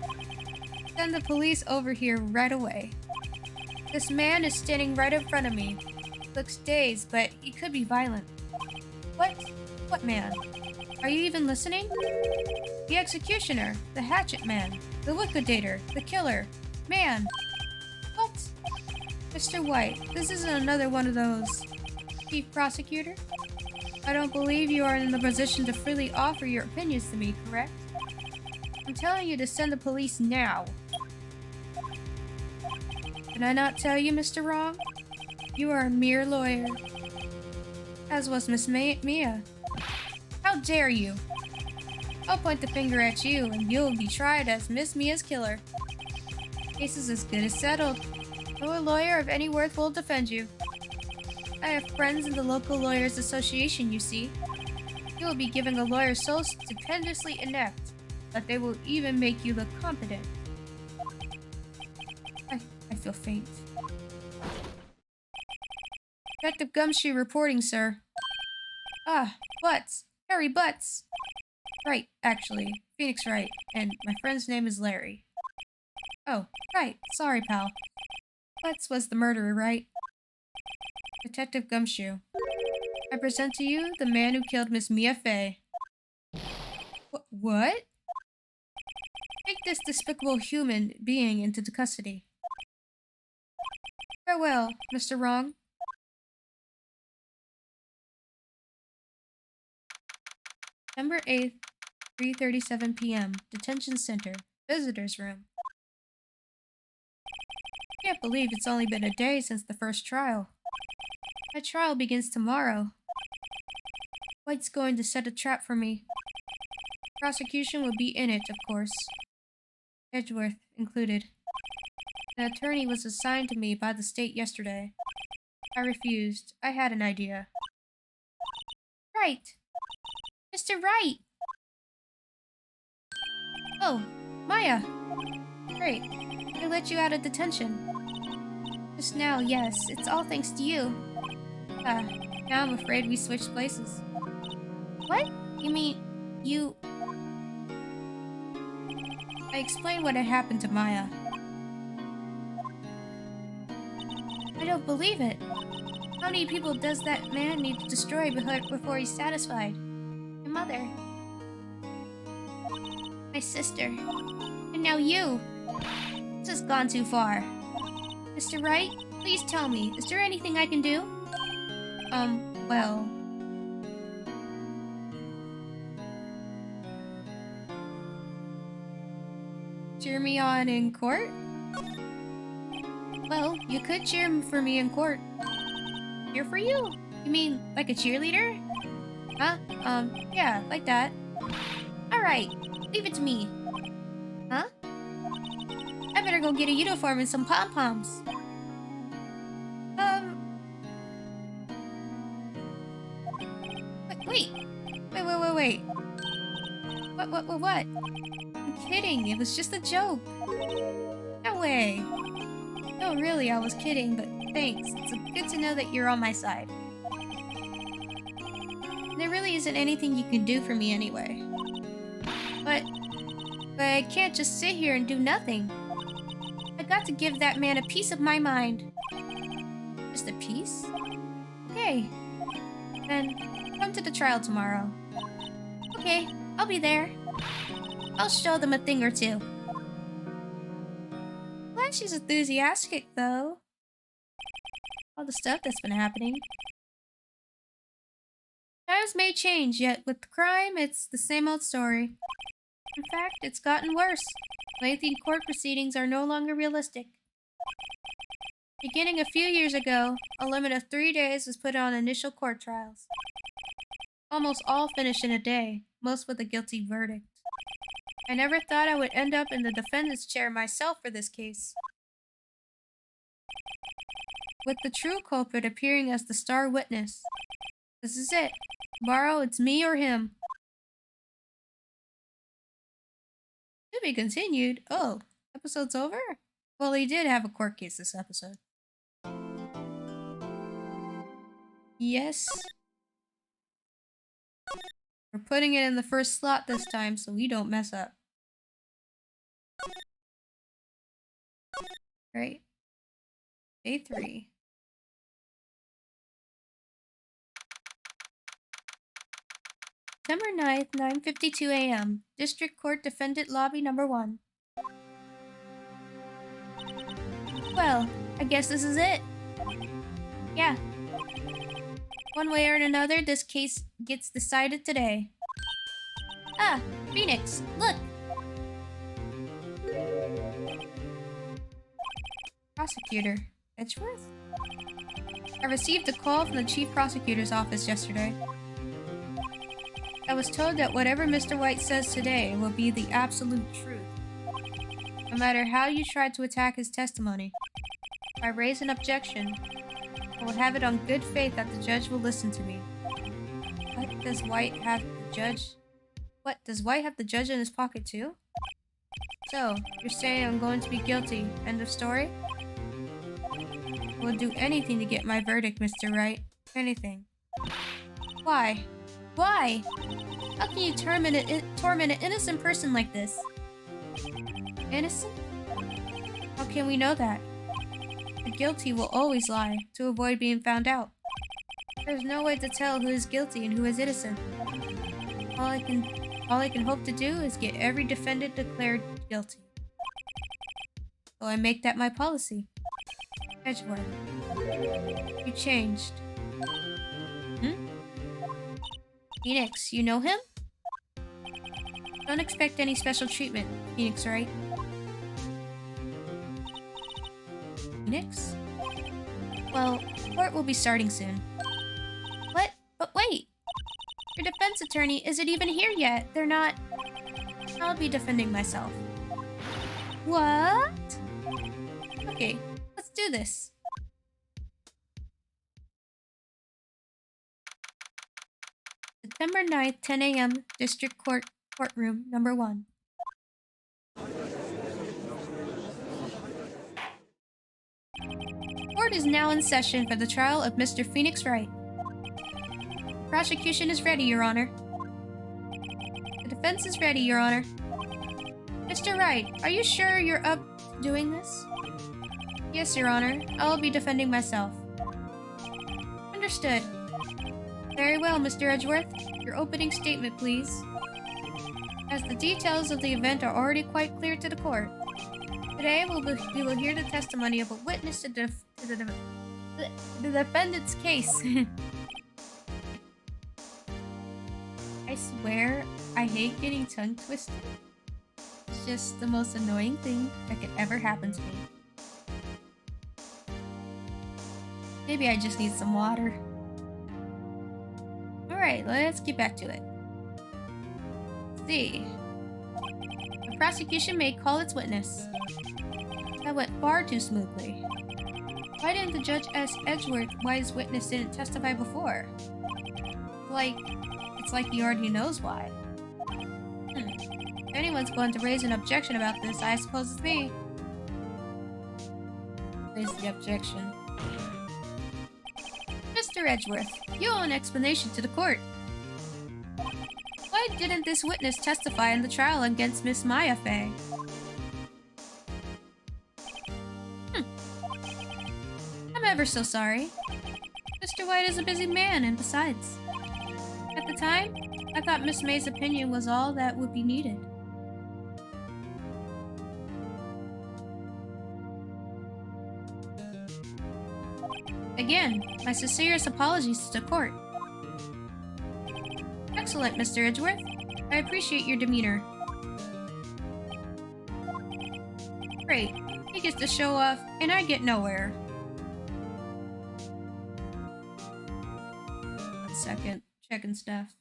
Send the police over here right away. This man is standing right in front of me. Looks dazed, but he could be violent. What? What man? Are you even listening? The executioner, the hatchet man, the liquidator, the killer. Man! What? Mr. White, this isn't another one of those. Chief Prosecutor? I don't believe you are in the position to freely offer your opinions to me, correct? I'm telling you to send the police now. Did I not tell you, Mr. Wrong? You are a mere lawyer. As was Miss Mia. How dare you? I'll point the finger at you, and you'll be tried as Miss Mia's killer. Case is as good as settled. No lawyer of any worth will defend you. I have friends in the local lawyers association, you see. You will be given a lawyer so stupendously inept that they will even make you look competent. I feel faint. Detective Gumshoe reporting, sir. Ah, Butts. Harry Butts. Right, actually. Phoenix Wright. And my friend's name is Larry. Oh, right. Sorry, pal. Butts was the murderer, right? Detective Gumshoe. I present to you the man who killed Miss Mia Fey. What? Take this despicable human being into custody. Farewell, Mr. Wrong. September 8th, 3:37 p.m. Detention Center. Visitors Room. I can't believe it's only been a day since the first trial. My trial begins tomorrow. White's going to set a trap for me. Prosecution will be in it, of course. Edgeworth included. An attorney was assigned to me by the state yesterday. I refused. I had an idea. Right. Mr. Wright! Oh, Maya! Great. They let you out of detention. Just now, yes. It's all thanks to you. Now I'm afraid we switched places. What? You mean, you... I explained what had happened to Maya. I don't believe it. How many people does that man need to destroy before he's satisfied? My mother. My sister. And now you. This has gone too far. Mr. Wright, please tell me, is there anything I can do? Well... Cheer me on in court? Well, you could cheer for me in court. Cheer for you? You mean like a cheerleader? Huh? Yeah, like that. Alright, leave it to me. Huh? I better go get a uniform and some pom-poms. Wait. What? I'm kidding, it was just a joke. No way. No, really, I was kidding, but thanks. It's good to know that you're on my side. There really isn't anything you can do for me anyway. But I can't just sit here and do nothing. I got to give that man a piece of my mind. Just a piece? Okay. Then come to the trial tomorrow. Okay, I'll be there. I'll show them a thing or two. Glad she's enthusiastic, though. All the stuff that's been happening. Times may change, yet with crime, it's the same old story. In fact, it's gotten worse. Lengthy court proceedings are no longer realistic. Beginning a few years ago, a limit of 3 days was put on initial court trials. Almost all finished in a day, most with a guilty verdict. I never thought I would end up in the defendant's chair myself for this case, with the true culprit appearing as the star witness. This is it. Tomorrow, it's me or him. To be continued. Oh, episode's over? Well, he did have a court case this episode. Yes. We're putting it in the first slot this time so we don't mess up. Right. Day 3. September 9th, 9:52 a.m. District Court Defendant Lobby Number 1. Well, I guess this is it. Yeah. One way or another, this case gets decided today. Ah, Phoenix, look! Prosecutor, Edgeworth? I received a call from the Chief Prosecutor's office yesterday. I was told that whatever Mr. Wright says today will be the absolute truth. No matter how you try to attack his testimony. If I raise an objection, I will have it on good faith that the judge will listen to me. What does White have the judge? What, does White have the judge in his pocket too? So, you're saying I'm going to be guilty. End of story? I will do anything to get my verdict, Mr. Wright. Anything. Why? Why? How can you torment an innocent person like this? Innocent? How can we know that? The guilty will always lie, to avoid being found out. There's no way to tell who is guilty and who is innocent. All I can hope to do is get every defendant declared guilty. So I make that my policy. Edgeworth. You changed. Phoenix, you know him? Don't expect any special treatment, Phoenix, right? Phoenix? Well, court will be starting soon. What? But wait! Your defense attorney isn't even here yet. They're not... I'll be defending myself. What? Okay, let's do this. September 9th, 10 a.m. District Court, Courtroom Number 1. Court is now in session for the trial of Mr. Phoenix Wright. Prosecution is ready, Your Honor. The defense is ready, Your Honor. Mr. Wright, are you sure you're up to doing this? Yes, Your Honor. I'll be defending myself. Understood. Very well, Mr. Edgeworth. Your opening statement, please. As the details of the event are already quite clear to the court, today we will hear the testimony of a witness to the defendant's case. I swear, I hate getting tongue twisted. It's just the most annoying thing that could ever happen to me. Maybe I just need some water. Alright, let's get back to it. Let's see. The prosecution may call its witness. That went far too smoothly. Why didn't the judge ask Edgeworth why his witness didn't testify before? It's like he already knows why. If anyone's going to raise an objection about this, I suppose it's me. Raise the objection. Mr. Edgeworth, you owe an explanation to the court. Why didn't this witness testify in the trial against Miss Maya Fey? I'm ever so sorry. Mr. White is a busy man, and besides, at the time, I thought Miss May's opinion was all that would be needed. Again, my sincerest apologies to the court. Excellent, Mr. Edgeworth. I appreciate your demeanor. Great. He gets to show off, and I get nowhere. second, checking stuff.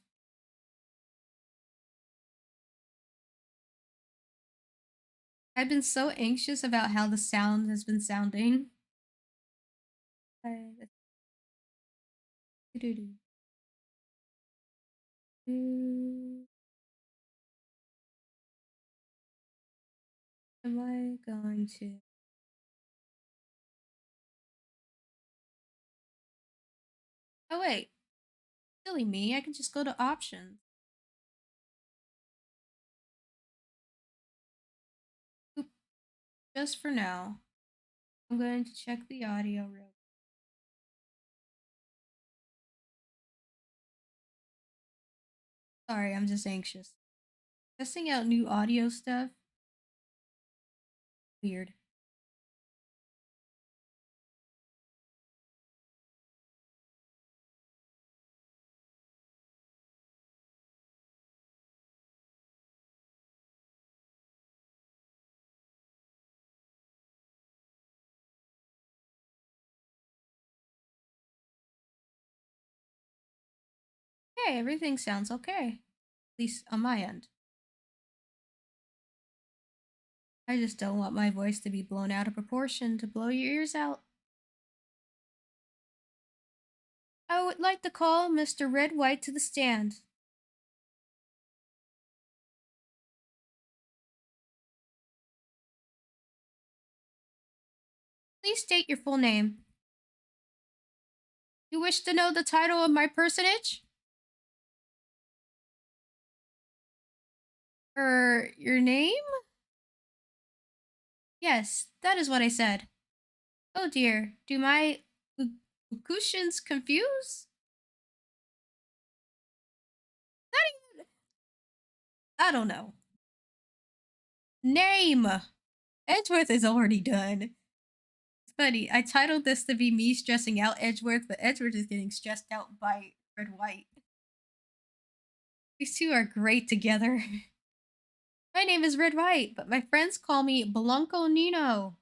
I've been so anxious about how the sound has been sounding. Am I going to? Oh wait, silly me, I can just go to options. Oop. Just for now, I'm going to check the audio real quick. Sorry, I'm just anxious. Testing out new audio stuff. Weird. Hey, everything sounds okay. At least on my end. I just don't want my voice to be blown out of proportion to blow your ears out. I would like to call Mr. Red White to the stand. Please state your full name. You wish to know the title of my personage? Your name? Yes, that is what I said. Oh dear, do my locutions confuse? Not even... I don't know. Name! Edgeworth is already done. It's funny, I titled this to be me stressing out Edgeworth, but Edgeworth is getting stressed out by Red White. These two are great together. My name is Red White, but my friends call me Blanco Nino.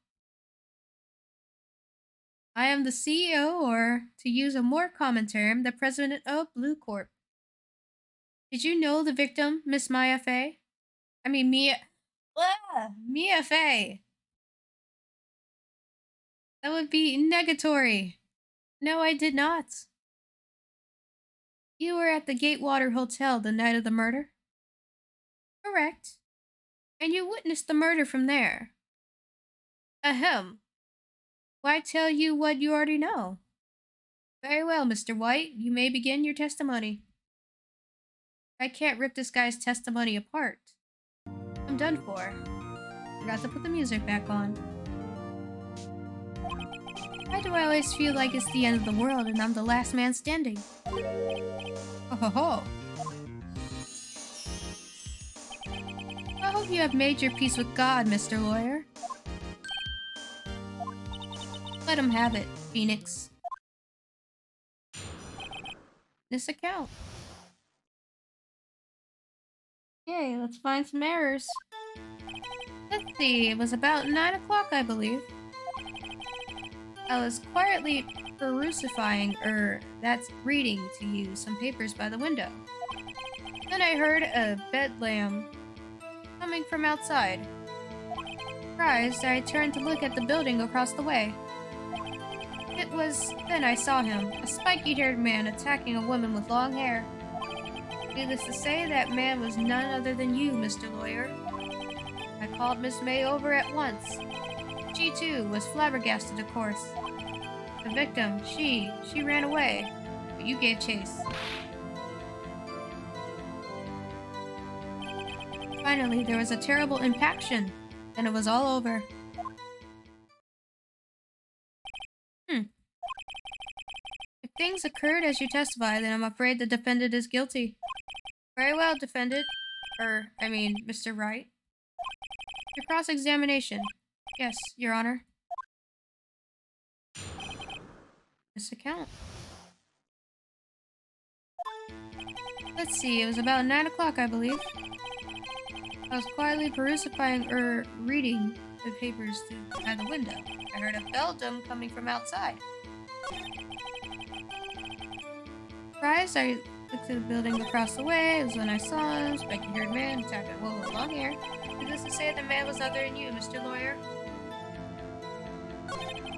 I am the CEO, or, to use a more common term, the president of Blue Corp. Did you know the victim, Miss Mia Fey? I mean, Mia Fey. That would be negatory. No, I did not. You were at the Gatewater Hotel the night of the murder? Correct. And you witnessed the murder from there. Ahem. Why tell you what you already know? Very well, Mr. White. You may begin your testimony. I can't rip this guy's testimony apart. I'm done for. Forgot to put the music back on. Why do I always feel like it's the end of the world and I'm the last man standing? Ho ho ho. I hope you have made your peace with God, Mr. Lawyer. Let him have it, Phoenix. This account. Yay, let's find some errors. Let's see, it was about 9 o'clock, I believe. I was quietly that's reading to you, some papers by the window. Then I heard a bedlam coming from outside. Surprised, I turned to look at the building across the way. Then I saw him, a spiky-haired man attacking a woman with long hair. Needless to say, that man was none other than you, Mr. Lawyer. I called Miss May over at once. She, too, was flabbergasted, of course. The victim, she ran away, but you gave chase. Finally, there was a terrible impaction, and it was all over. If things occurred as you testify, then I'm afraid the defendant is guilty. Very well, defendant. Mr. Wright. Your cross-examination. Yes, Your Honor. This account. Let's see, it was about 9 o'clock, I believe. I was quietly reading the papers by the window. I heard a belldum coming from outside. Surprised, I looked to the building across the way. It was when I saw him. Spiky-haired man, tapping. Whoa, long hair. Needless to say, the man was other than you, Mr. Lawyer.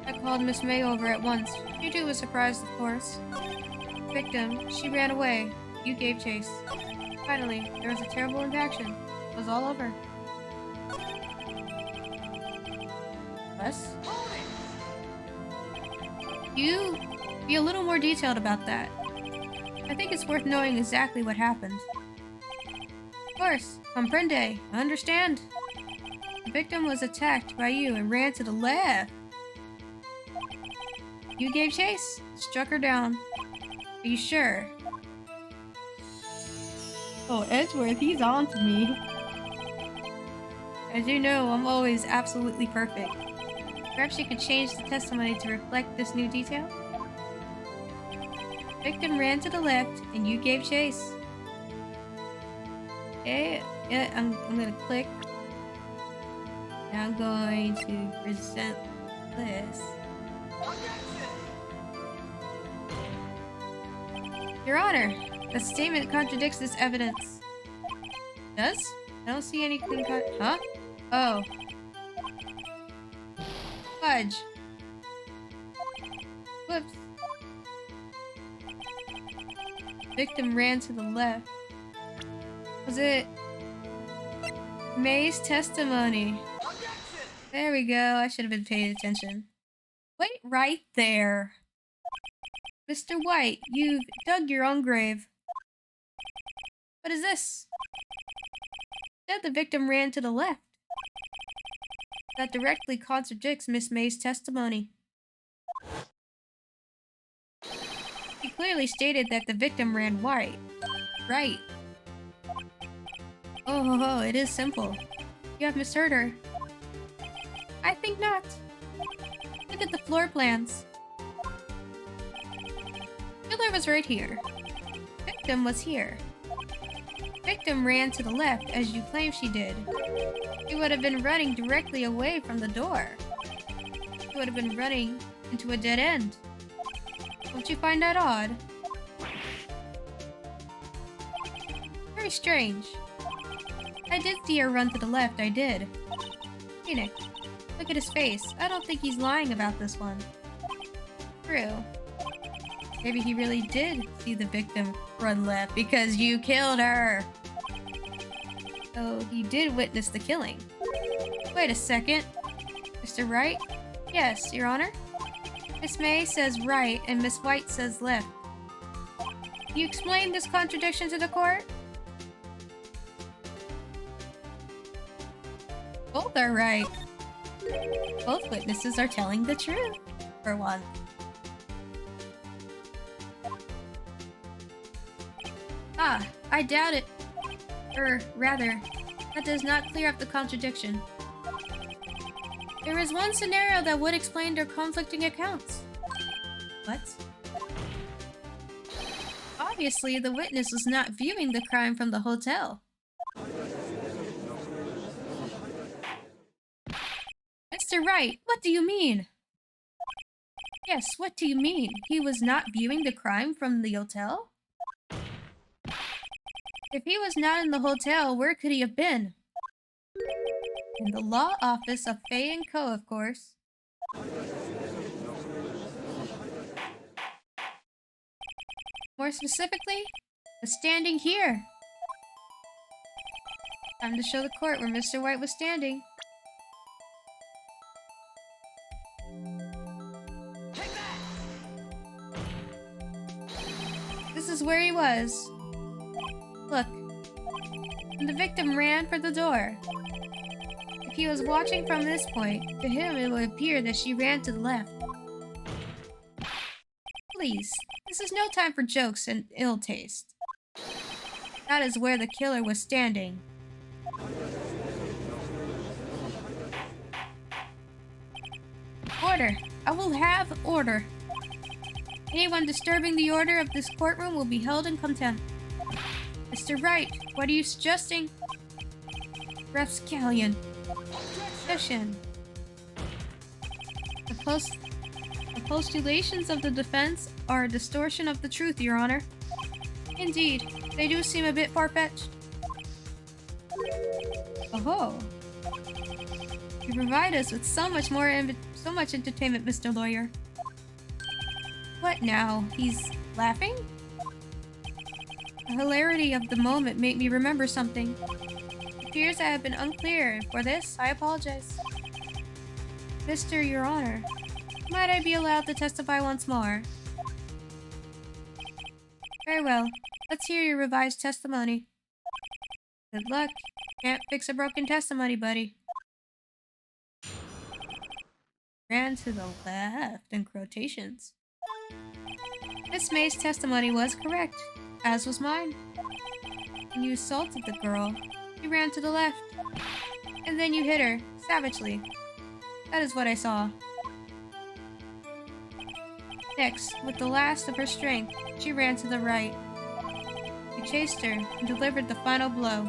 I called Miss May over at once. She too was surprised, of course. Victim, she ran away. You gave chase. Finally, there was a terrible impaction. It was all over. Us? You be a little more detailed about that. I think it's worth knowing exactly what happened. Of course, comprende. I understand. The victim was attacked by you and ran to the left. You gave chase, struck her down. Are you sure? Oh, Edgeworth, he's on to me. As you know, I'm always absolutely perfect. Perhaps you could change the testimony to reflect this new detail? Victim ran to the left, and you gave chase. Okay, yeah, I'm gonna click. Now I'm going to present this. Your Honor, the statement contradicts this evidence. Does? I don't see any clean cut. Huh? Oh. Fudge. Whoops. Victim ran to the left. Was it May's testimony? There we go. I should have been paying attention. Wait right there. Mr. White, you've dug your own grave. What is this? Said the victim ran to the left. That directly contradicts Miss May's testimony. He clearly stated that the victim ran right. Oh, it is simple. You have misheard her. I think not. Look at the floor plans. Killer was right here. Victim was here. Victim ran to the left, as you claim she did. She would have been running directly away from the door. She would have been running into a dead end. Don't you find that odd? Very strange. I did see her run to the left, I did. Phoenix, look at his face. I don't think he's lying about this one. True. Maybe he really did see the victim run left because you killed her. So he did witness the killing. Wait a second. Mr. Wright? Yes, Your Honor. Miss May says right and Miss White says left. Can you explain this contradiction to the court? Both are right. Both witnesses are telling the truth, for one. Ah, I doubt it. Or rather, that does not clear up the contradiction. There is one scenario that would explain their conflicting accounts. What? Obviously, the witness was not viewing the crime from the hotel. Mr. Wright, what do you mean? Yes, what do you mean? He was not viewing the crime from the hotel? If he was not in the hotel, where could he have been? In the law office of Fay & Co., of course. More specifically, was standing here. Time to show the court where Mr. White was standing. This is where he was. Look. And the victim ran for the door. If he was watching from this point, to him it would appear that she ran to the left. Please, this is no time for jokes and ill taste. That is where the killer was standing. Order! I will have order. Anyone disturbing the order of this courtroom will be held in contempt. Mr. Wright, what are you suggesting? Rapscallion. Session. The postulations of the defense are a distortion of the truth, Your Honor. Indeed, they do seem a bit far-fetched. Oh, you provide us with so much entertainment, Mr. Lawyer. What now? He's laughing? The hilarity of the moment made me remember something. It appears I have been unclear, and for this, I apologize. Mr. Your Honor, might I be allowed to testify once more? Very well. Let's hear your revised testimony. Good luck. Can't fix a broken testimony, buddy. Ran to the left in quotations. Miss May's testimony was correct, as was mine. When you assaulted the girl, you ran to the left. And then you hit her, savagely. That is what I saw. Next, with the last of her strength, she ran to the right. You chased her and delivered the final blow.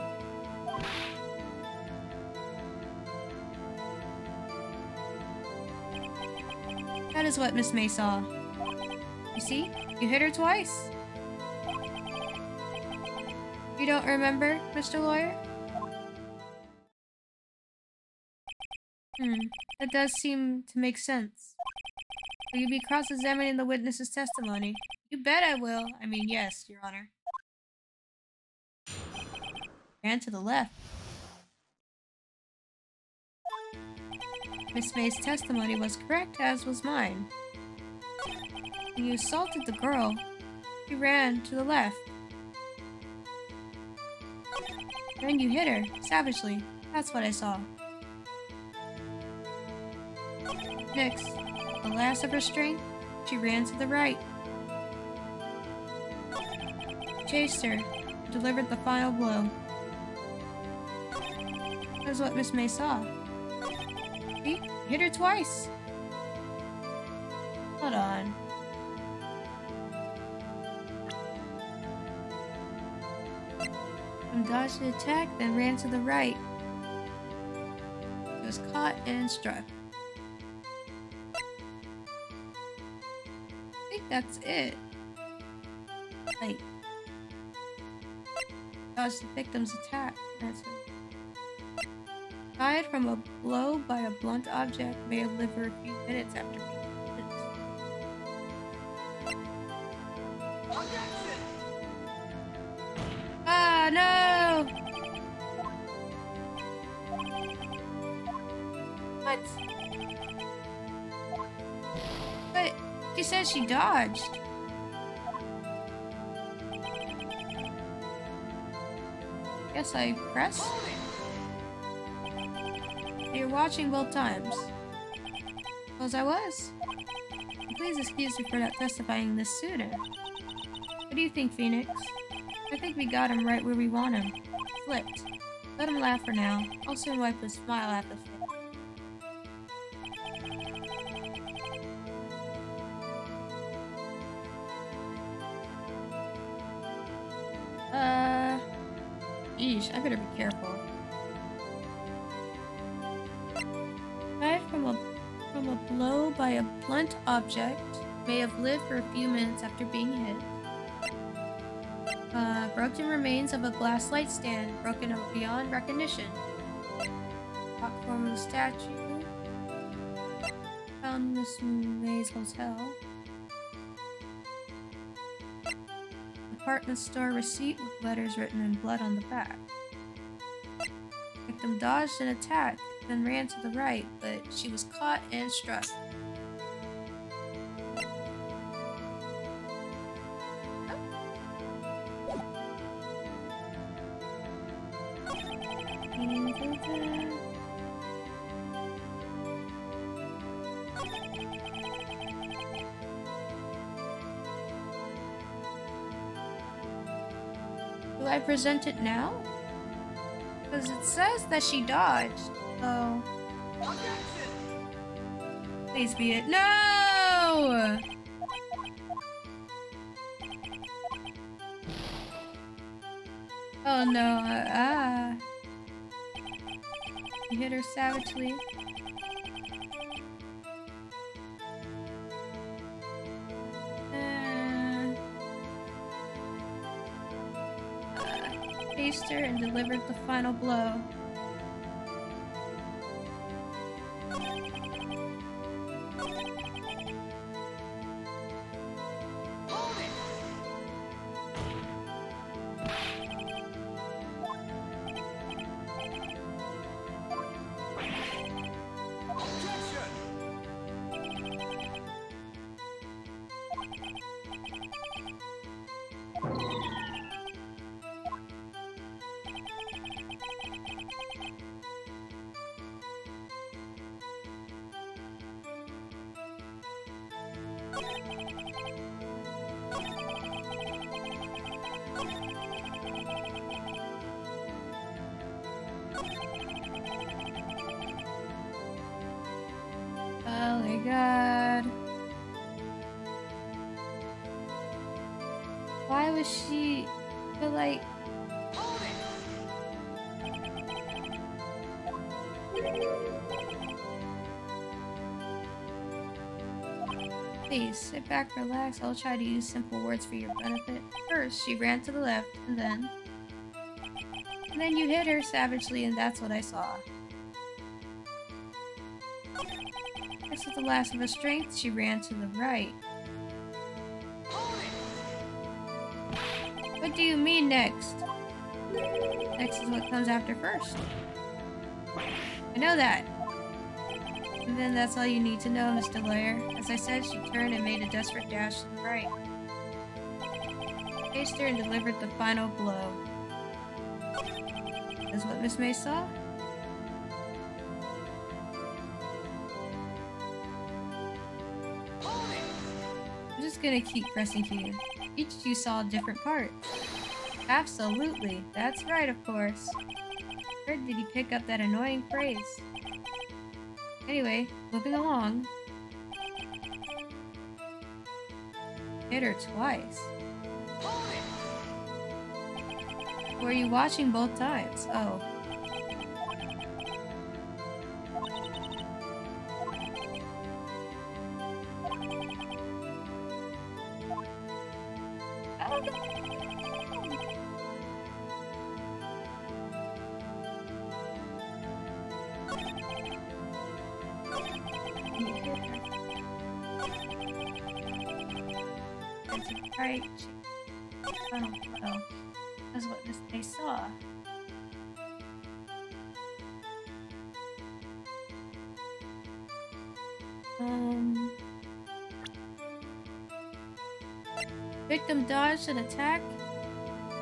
That is what Miss May saw. You see? You hit her twice. You don't remember, Mr. Lawyer? That does seem to make sense. Will you be cross-examining the witness's testimony? You bet I will. I mean, yes, Your Honor. Ran to the left. Miss May's testimony was correct, as was mine. When you assaulted the girl, you ran to the left. Then you hit her, savagely. That's what I saw. Next, the last of her strength, she ran to the right. Chased her, delivered the final blow. That's what Miss May saw. See? Hit her twice. Hold on. Dodged the attack, then ran to the right. He was caught and struck. I think that's it. Like, dodged the victim's attack. That's it. Died from a blow by a blunt object, may have lived for a few minutes after being hit. Ah, no! What? But she said she dodged. Guess I pressed? You're watching both times. Suppose I was. Please excuse me for not testifying this sooner. What do you think, Phoenix? I think we got him right where we want him. Flipped. Let him laugh for now. I'll soon wipe his smile at the face. Yeesh, I better be careful. Died from a blow by a blunt object. May have lived for a few minutes after being hit. Broken remains of a glass light stand, broken beyond recognition. Rock form of a statue. Found in Miss May's hotel. Department store receipt with letters written in blood on the back. Victim dodged an attack, then ran to the right, but she was caught and struck. Do I present it now? Because it says that she dodged, so... Please be it. No! Oh no, You hit her savagely. faced her and delivered the final blow. Oh my god. Why was she... But like... Please, sit back, relax. I'll try to use simple words for your benefit. First, she ran to the left, and then... And then you hit her savagely, and that's what I saw. Next, with the last of her strength, she ran to the right. What do you mean next? Next is what comes after first. I know that. And then that's all you need to know, Mr. Lawyer. As I said, she turned and made a desperate dash to the right. Faced her and delivered the final blow. Is what Miss May saw? I'm just gonna keep pressing Q. Each of you saw a different part. Absolutely. That's right, of course. Where did he pick up that annoying phrase? Anyway, moving along. Hit her twice. Were you watching both times? Oh. Right. Oh, that's what they saw. Victim dodged an attack,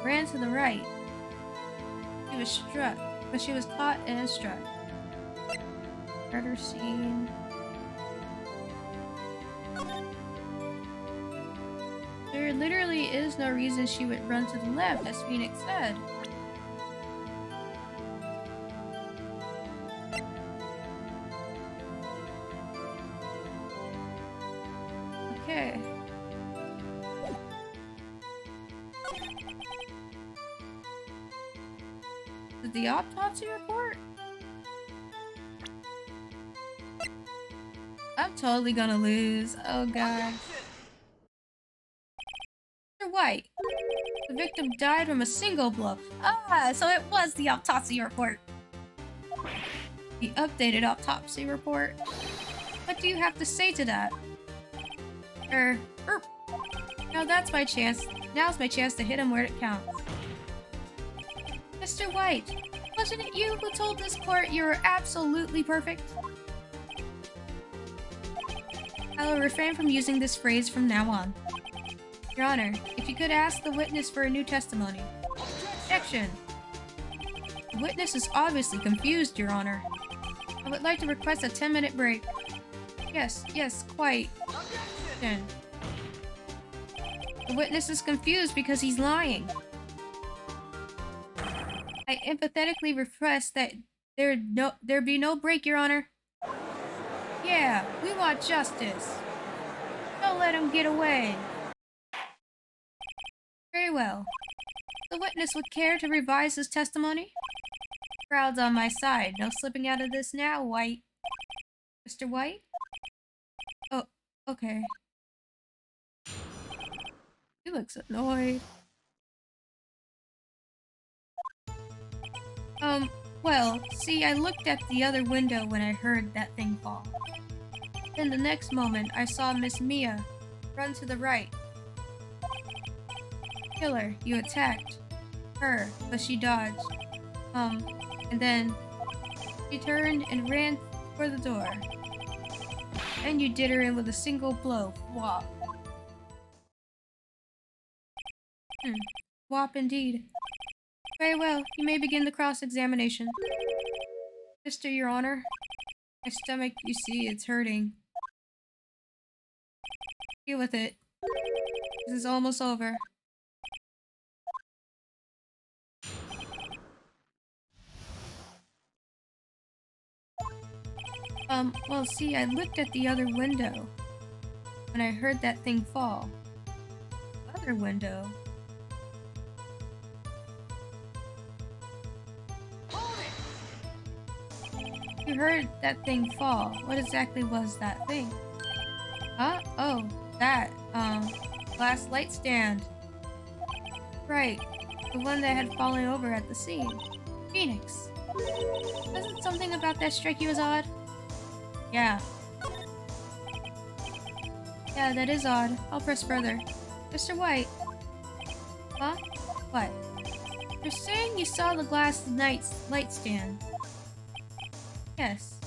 ran to the right. She was struck, but she was caught and struck. Murder scene. There literally is no reason she would run to the left, as Phoenix said. Okay. Did the autopsy report? I'm totally gonna lose. Oh god. White. The victim died from a single blow. Ah, so it was the autopsy report. The updated autopsy report. What do you have to say to that? Now that's my chance. Now's my chance to hit him where it counts. Mr. White, wasn't it you who told this court you were absolutely perfect? I will refrain from using this phrase from now on. Your Honor, if you could ask the witness for a new testimony. Objection! The witness is obviously confused, Your Honor. I would like to request a 10-minute break. Yes, quite. Objection! The witness is confused because he's lying. I empathetically request that there be no break, Your Honor. Yeah, we want justice. Don't let him get away. Very well. The witness would care to revise his testimony? Crowd's on my side. No slipping out of this now, White. Mr. White? Oh, okay. He looks annoyed. Well, see, I looked at the other window when I heard that thing fall. Then the next moment, I saw Miss Mia run to the right. Killer, you attacked her, but she dodged. And then she turned and ran for the door. And you did her in with a single blow. Whop. Whop indeed. Very well, you may begin the cross-examination. Mr. Your Honor, my stomach, you see, it's hurting. Deal with it. This is almost over. Well, see, I looked at the other window when I heard that thing fall. Other window? You heard that thing fall. What exactly was that thing? Huh? Oh, that, glass light stand. Right. The one that had fallen over at the scene. Phoenix. Doesn't something about that strike you as odd? Yeah. Yeah, that is odd. I'll press further. Mr. White. Huh? What? You're saying you saw the glass light stand? Yes.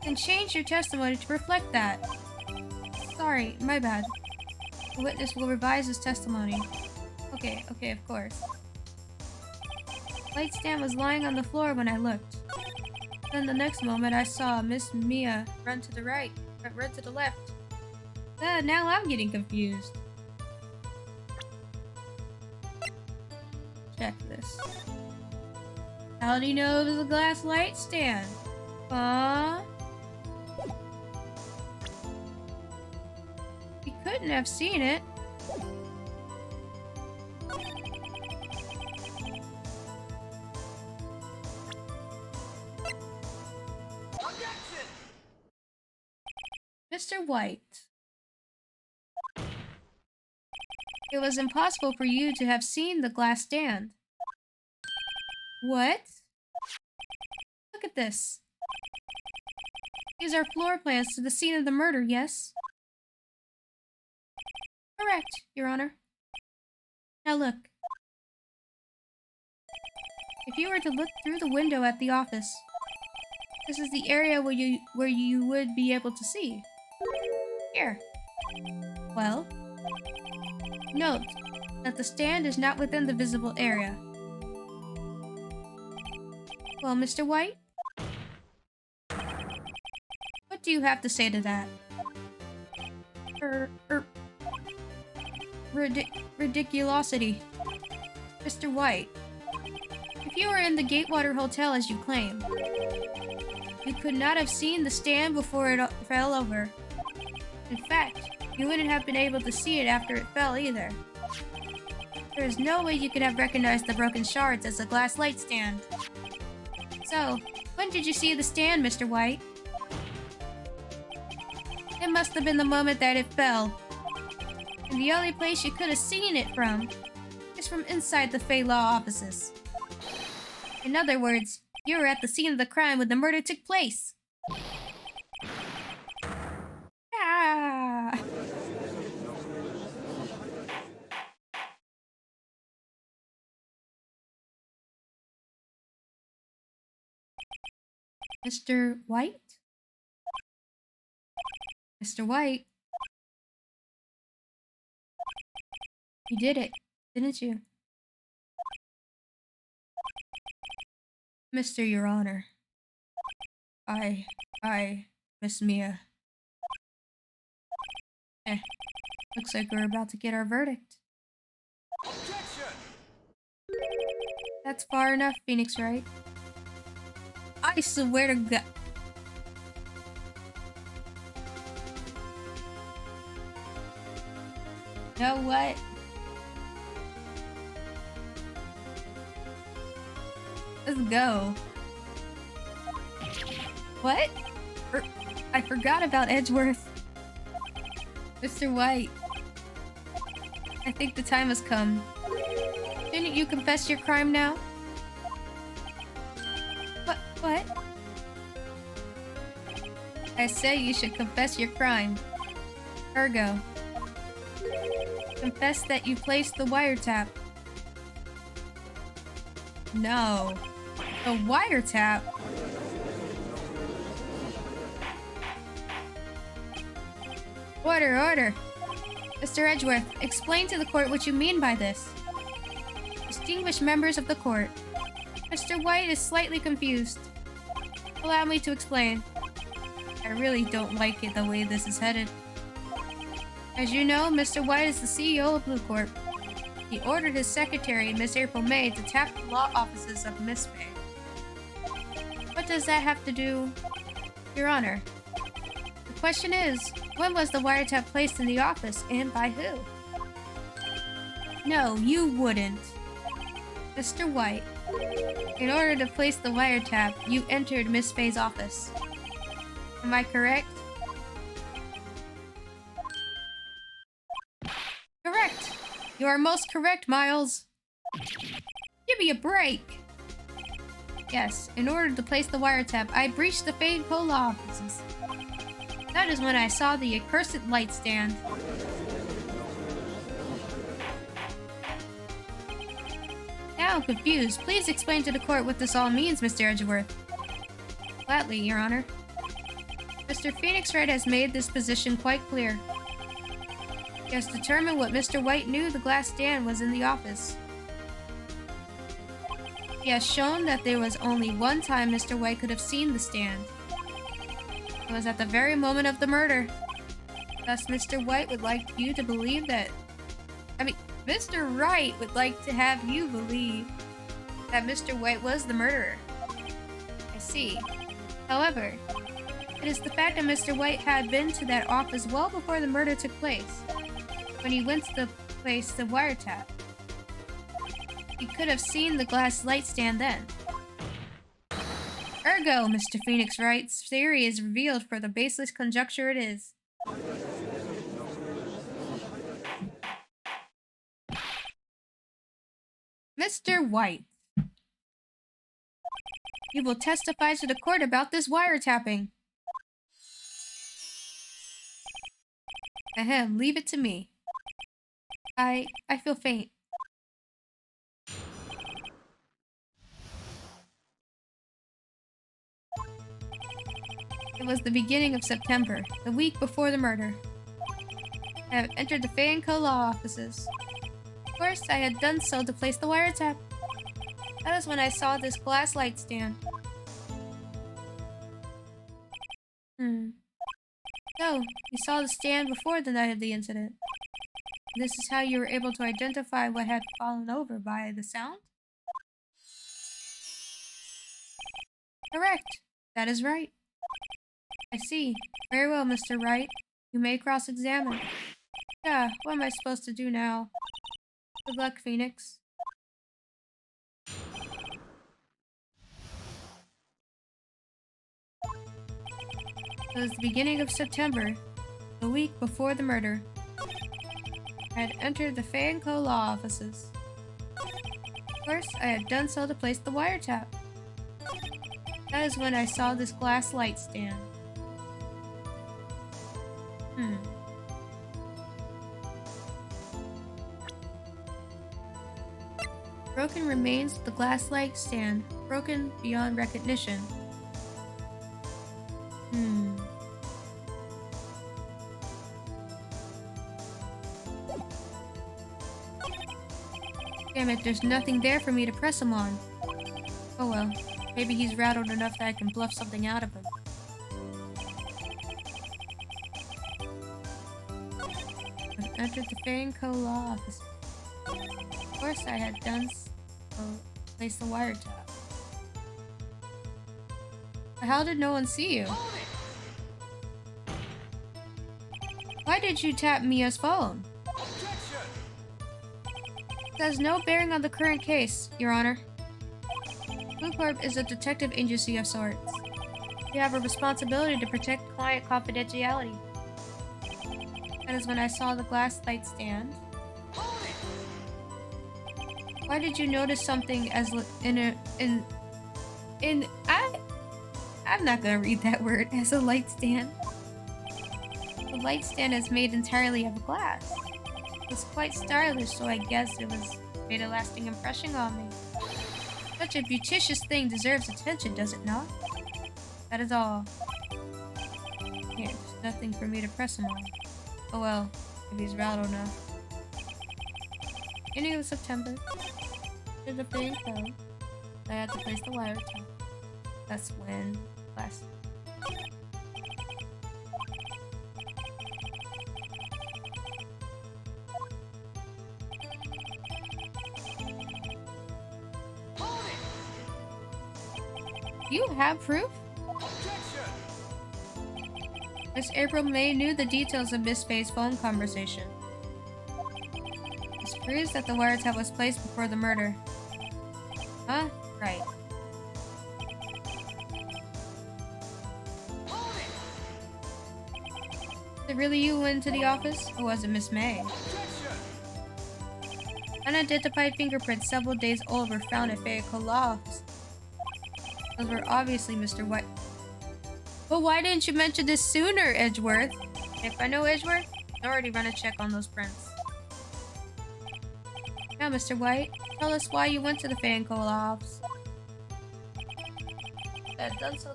Then change your testimony to reflect that. Sorry, my bad. The witness will revise his testimony. Okay, of course. Light stand was lying on the floor when I looked. Then the next moment I saw Miss Mia run to the right, run to the left. Now I'm getting confused. Check this. How do you know it was a glass light stand? Huh? You couldn't have seen it. Mr. White. It was impossible for you to have seen the glass stand. What? Look at this. These are floor plans to the scene of the murder, yes? Correct, Your Honor. Now look. If you were to look through the window at the office, this is the area where you would be able to see. Here. Well, note that the stand is not within the visible area. Well, Mr. White? What do you have to say to that? Ridiculosity. Mr. White, if you were in the Gatewater Hotel as you claim, you could not have seen the stand before it fell over. In fact, you wouldn't have been able to see it after it fell either. There is no way you could have recognized the broken shards as a glass light stand. So, when did you see the stand, Mr. White? It must have been the moment that it fell. And the only place you could have seen it from is from inside the Fey Law offices. In other words, you were at the scene of the crime when the murder took place. Ah! Mr. White? Mr. White? You did it, didn't you? Mr. Your Honor. Miss Mia. Looks like we're about to get our verdict. Objection! That's far enough, Phoenix Wright. I swear to God. You know what? Let's go. What? I forgot about Edgeworth. Mr. White. I think the time has come. Didn't you confess your crime now? What? I say you should confess your crime. Ergo. Confess that you placed the wiretap. No. The wiretap? Order, order. Mr. Edgeworth, explain to the court what you mean by this. Distinguished members of the court. Mr. White is slightly confused. Allow me to explain. I really don't like it the way this is headed. As you know, Mr. White is the CEO of Blue Corp. He ordered his secretary, Miss April May, to tap the law offices of Miss May. What does that have to do, Your Honor? The question is, when was the wiretap placed in the office and by who? No, you wouldn't. Mr. White, in order to place the wiretap, you entered Miss Faye's office. Am I correct? Correct! You are most correct, Miles. Give me a break! Yes, in order to place the wiretap, I breached the Faye & Co. law offices. That is when I saw the accursed light stand. Now I'm confused. Please explain to the court what this all means, Mr. Edgeworth. Gladly, Your Honor. Mr. Phoenix Wright has made this position quite clear. He has determined what Mr. White knew the glass stand was in the office. He has shown that there was only one time Mr. White could have seen the stand. It was at the very moment of the murder. Thus, Mr. White would like you to believe that... Mr. Wright would like to have you believe that Mr. White was the murderer. I see. However, it is the fact that Mr. White had been to that office well before the murder took place. When he went to place the wiretap, he could have seen the glass light stand then. Ergo, Mr. Phoenix Wright's theory is revealed for the baseless conjecture it is. Mr. White, you will testify to the court about this wiretapping. Ahem, leave it to me. I feel faint. It was the beginning of September, the week before the murder. I have entered the Faye & Co. law offices. Of course, I had done so to place the wiretap. That is when I saw this glass light stand. So, you saw the stand before the night of the incident. This is how you were able to identify what had fallen over by the sound? Correct. That is right. I see. Very well, Mr. Wright. You may cross-examine. Yeah, what am I supposed to do now? Good luck, Phoenix. It was the beginning of September, the week before the murder. I had entered the Faye & Co. law offices. Of course, I had done so to place the wiretap. That is when I saw this glass light stand. Broken remains of the glass light stand, broken beyond recognition. Damn it, there's nothing there for me to press him on. Oh well, maybe he's rattled enough that I can bluff something out of him. I've entered the Faye & Co. law office. Of course I had done so, place the wiretap. But how did no one see you? Why did you tap Mia's phone? It has no bearing on the current case, Your Honor. Blue Corp is a detective agency of sorts. We have a responsibility to protect client confidentiality. That is when I saw the glass light stand. Why did you notice something as I'm not gonna read that word. As a light stand. The light stand is made entirely of glass. It's quite stylish, so I guess it was made a lasting impression on me. Such a beauticious thing deserves attention, does it not? That is all. Here, there's nothing for me to press him on. Oh well, if he's rattled enough. Beginning of September. Did the thing fell. I had to place the wire top. That's when last. You have proof? Miss April May knew the details of Miss Faye's phone conversation. This proves that the wiretap was placed before the murder. Huh? Right. Is it really you who went to the office? Or was it Miss May? Unidentified fingerprints several days old were found at Fayette Law Office. Those were obviously Mr. White. But why didn't you mention this sooner, Edgeworth? If I know Edgeworth, I'd already run a check on those prints. Now, Mr. White, tell us why you went to the Fayette Law Office. I've done so.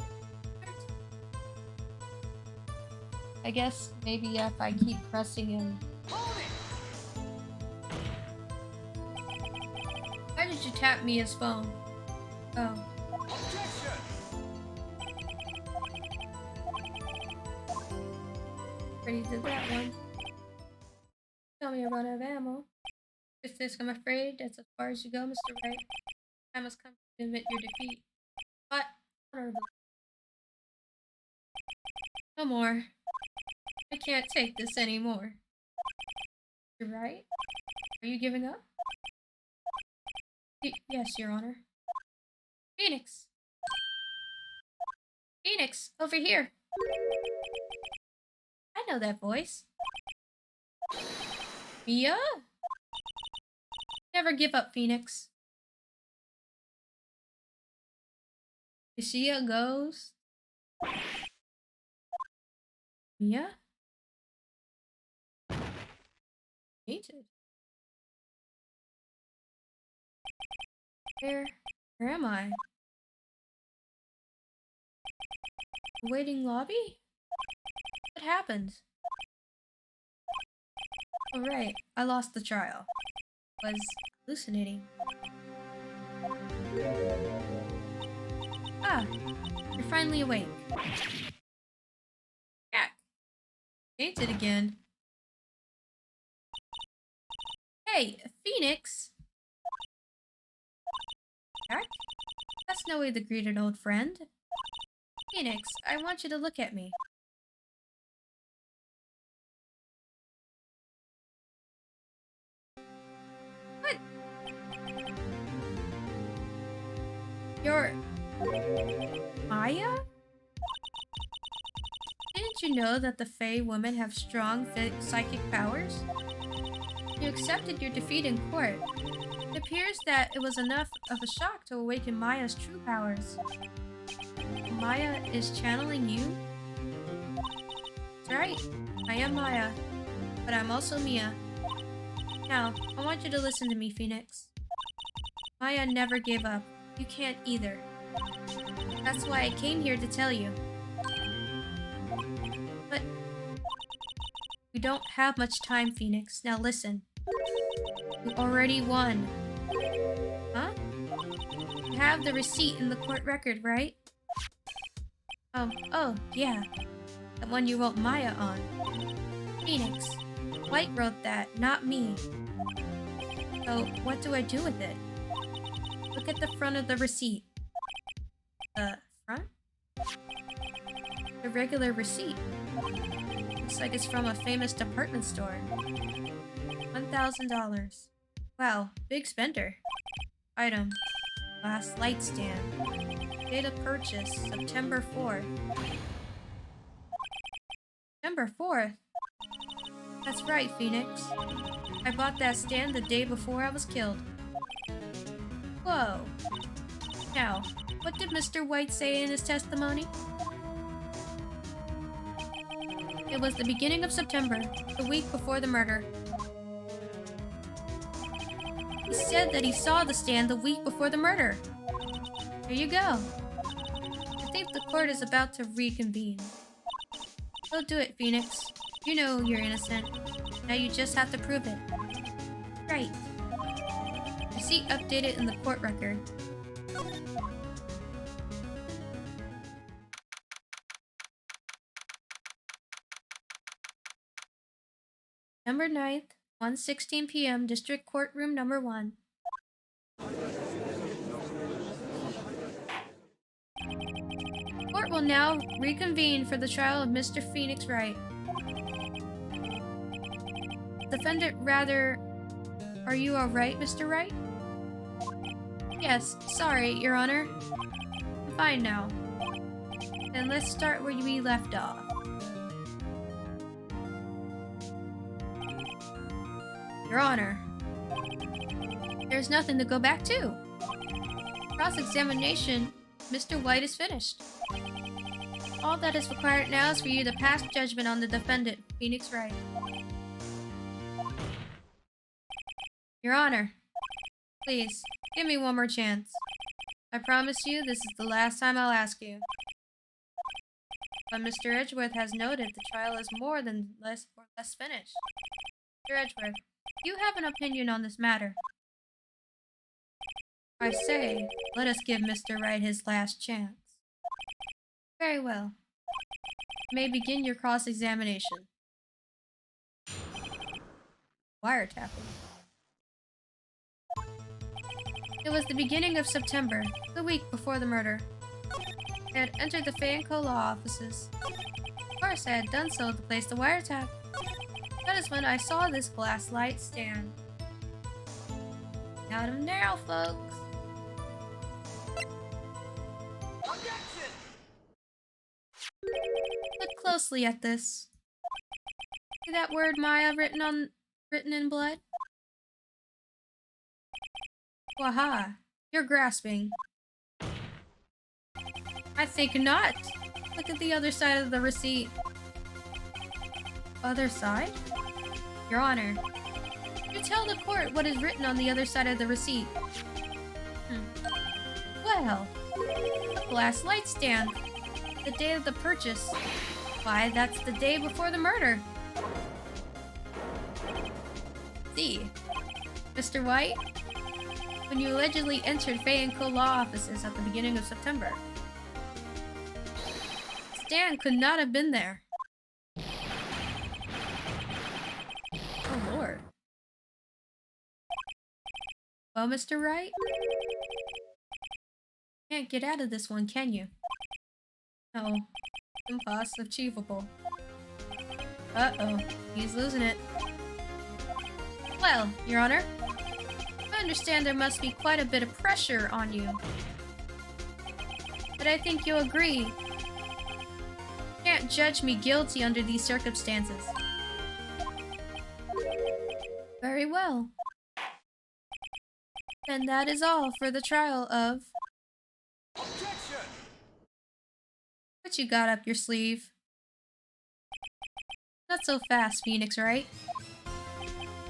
I guess maybe if I keep pressing him. Why did you tap me his phone? Oh. Already did that one. Tell me I run out of ammo. With this, I'm afraid that's as far as you go, Mr. Wright. I must come to admit your defeat. But honorable. No more. I can't take this anymore. You're right? Are you giving up? Yes, Your Honor. Phoenix! Phoenix, over here! I know that voice. Mia? Never give up, Phoenix. Is she a ghost? Mia? Painted. Where am I? Waiting lobby? What happened? Oh right, I lost the trial. Was hallucinating. Ah, you're finally awake. Jack. Fainted again. Hey, Phoenix! Jack? That's no way to greet an old friend. Phoenix, I want you to look at me. What? You're... Maya? Didn't you know that the Fae women have strong psychic powers? You accepted your defeat in court. It appears that it was enough of a shock to awaken Maya's true powers. Maya is channeling you? That's right. I am Maya, but I'm also Mia. Now, I want you to listen to me, Phoenix. Maya never gave up. You can't either. That's why I came here to tell you. But we don't have much time, Phoenix. Now listen. You already won. Huh? You have the receipt in the court record, right? Oh, yeah. The one you wrote Maya on. Phoenix. White wrote that, not me. So, what do I do with it? Look at the front of the receipt. The front? The regular receipt. Looks like it's from a famous department store. $1,000. Wow, big spender. Item. Glass light stand. Date of purchase, September 4th. September 4th? That's right, Phoenix. I bought that stand the day before I was killed. Whoa. Now, What did Mr. White say in his testimony? It was the beginning of September, the week before the murder. He said that he saw the stand the week before the murder. There you go. I think the court is about to reconvene. Go do it, Phoenix. You know you're innocent. Now you just have to prove it. Right. Receipt updated in the court record. Number 9th, 1:16 p.m., District Courtroom Number 1. Court will now reconvene for the trial of Mr. Phoenix Wright. Defendant, are you alright, Mr. Wright? Yes, sorry, Your Honor. I'm fine now. Then let's start where we left off. Your Honor, there's nothing to go back to. Cross-examination, Mr. White is finished. All that is required now is for you to pass judgment on the defendant, Phoenix Wright. Your Honor, please, give me one more chance. I promise you this is the last time I'll ask you. But Mr. Edgeworth has noted the trial is more than less finished. Mr. Edgeworth, you have an opinion on this matter. I say, let us give Mr. Wright his last chance. Very well. You may begin your cross-examination. Wiretapping. It was the beginning of September, the week before the murder. I had entered the Fay & Co. law offices. Of course, I had done so to place the wiretap. That is when I saw this glass light stand. Out of narrow, folks. Objection! Look closely at this. See that word Maya written in blood? Waha, you're grasping. I think not. Look at the other side of the receipt. Other side? Your Honor, you tell the court what is written on the other side of the receipt. Well, a glass light stand. The day of the purchase. Why, that's the day before the murder. See, Mr. White, when you allegedly entered Fay & Co. law offices at the beginning of September, Stan could not have been there. Oh, Lord. Well, Mr. Wright? Can't get out of this one, can you? No. Impossible achievable. Uh-oh. He's losing it. Well, Your Honor, I understand there must be quite a bit of pressure on you. But I think you'll agree. You can't judge me guilty under these circumstances. Very well. And that is all for the trial of... Objection! What you got up your sleeve? Not so fast, Phoenix, right?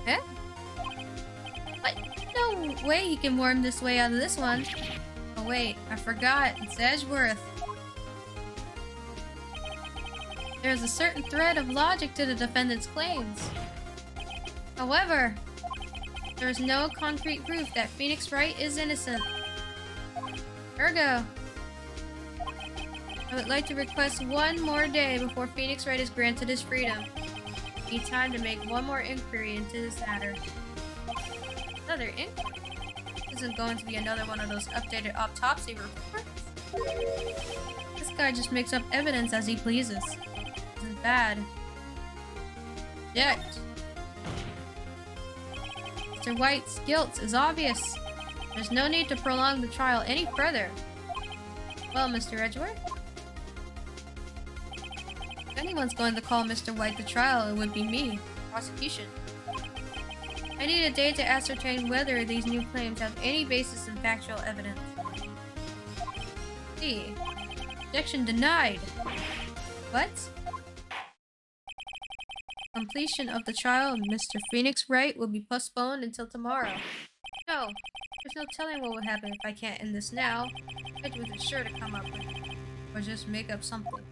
Eh? What? No way he can worm this way out of this one. Oh wait, I forgot. It's Edgeworth. There's a certain thread of logic to the defendant's claims. However, there is no concrete proof that Phoenix Wright is innocent. Ergo, I would like to request one more day before Phoenix Wright is granted his freedom. I need time to make one more inquiry into this matter. Another inquiry? This isn't going to be another one of those updated autopsy reports. This guy just makes up evidence as he pleases. This is bad. Yet, Mr. White's guilt is obvious. There's no need to prolong the trial any further. Well, Mr. Edgeworth? If anyone's going to call Mr. White to trial, it would be me, prosecution. I need a day to ascertain whether these new claims have any basis in factual evidence. See. Objection denied. What? Completion of the trial of Mr. Phoenix Wright will be postponed until tomorrow. No, there's no telling what would happen if I can't end this now. Edgeworth is sure to come up with it, or just make up something.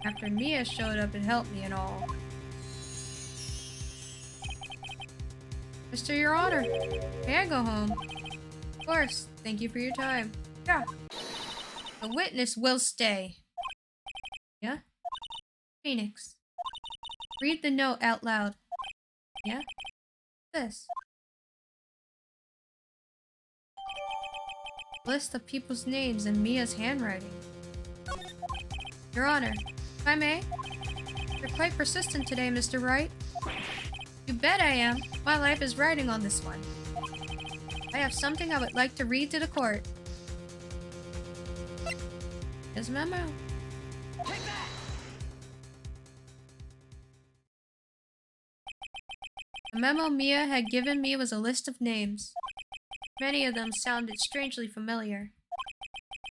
After Mia showed up and helped me and all. Mr. Your Honor, may I go home? Of course, thank you for your time. Yeah. The witness will stay. Yeah? Phoenix. Read the note out loud. Yeah? This. List of people's names in Mia's handwriting. Your Honor, if I may? You're quite persistent today, Mr. Wright. You bet I am. My life is riding on this one. I have something I would like to read to the court. His memo. Take that! The memo Mia had given me was a list of names. Many of them sounded strangely familiar.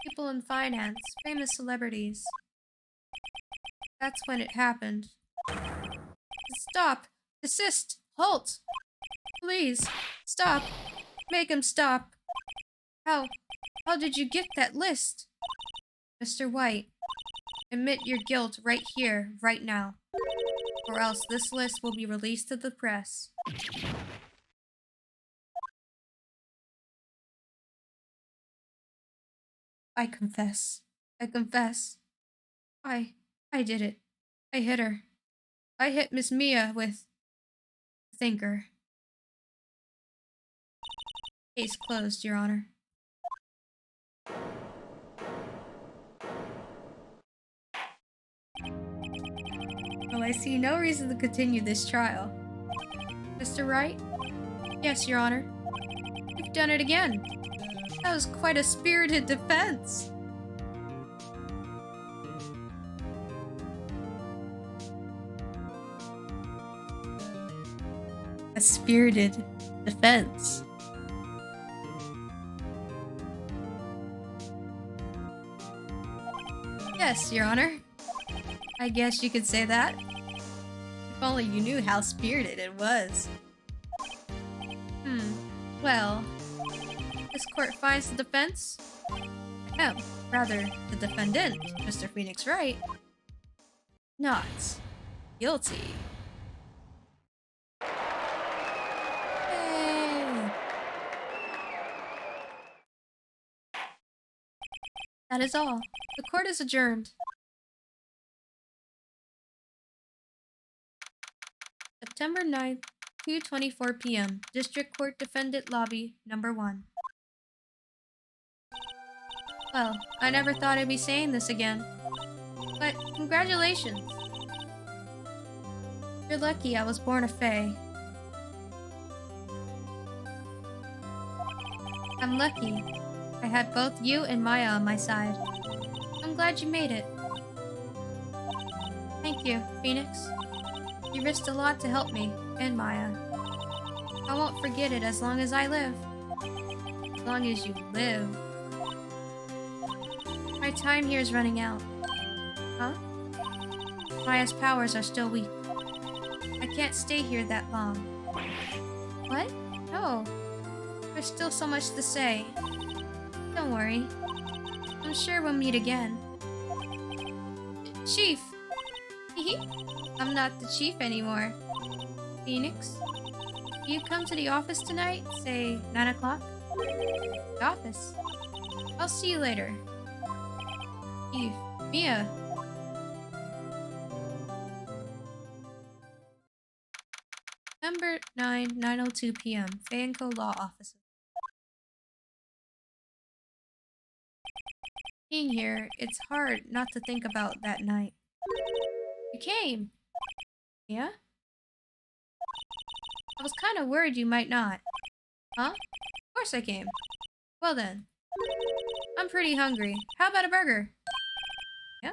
People in finance, famous celebrities. That's when it happened. Stop! Desist! Halt! Please, stop! Make him stop! How did you get that list? Mr. White, admit your guilt right here, right now. Or else this list will be released to the press. I confess. I confess. I did it. I hit her. I hit Miss Mia with a thinker. Case closed, Your Honor. Well, I see no reason to continue this trial. Mr. Wright? Yes, Your Honor. You've done it again. That was quite a spirited defense. A spirited defense. Yes, Your Honor. I guess you could say that. If only you knew how spirited it was. Well, this court finds the defense. No, rather, the defendant, Mr. Phoenix Wright, not guilty. Yay! That is all. The court is adjourned. September 9th, 2:24 p.m. District Court Defendant Lobby, Number 1. Well, I never thought I'd be saying this again. But congratulations. You're lucky I was born a fae. I'm lucky. I had both you and Maya on my side. I'm glad you made it. Thank you, Phoenix. You risked a lot to help me, and Maya. I won't forget it as long as I live. As long as you live. My time here is running out. Huh? Maya's powers are still weak. I can't stay here that long. What? No. There's still so much to say. Don't worry. I'm sure we'll meet again. Chief! I'm not the chief anymore. Phoenix? Do you come to the office tonight? Say 9 o'clock? The office. I'll see you later. Eve. Mia. Number 9, 9:02 p.m. Fayenco Law Offices. Being here, it's hard not to think about that night. You came. Yeah? I was kind of worried you might not. Huh? Of course I came. Well then. I'm pretty hungry. How about a burger? Yeah?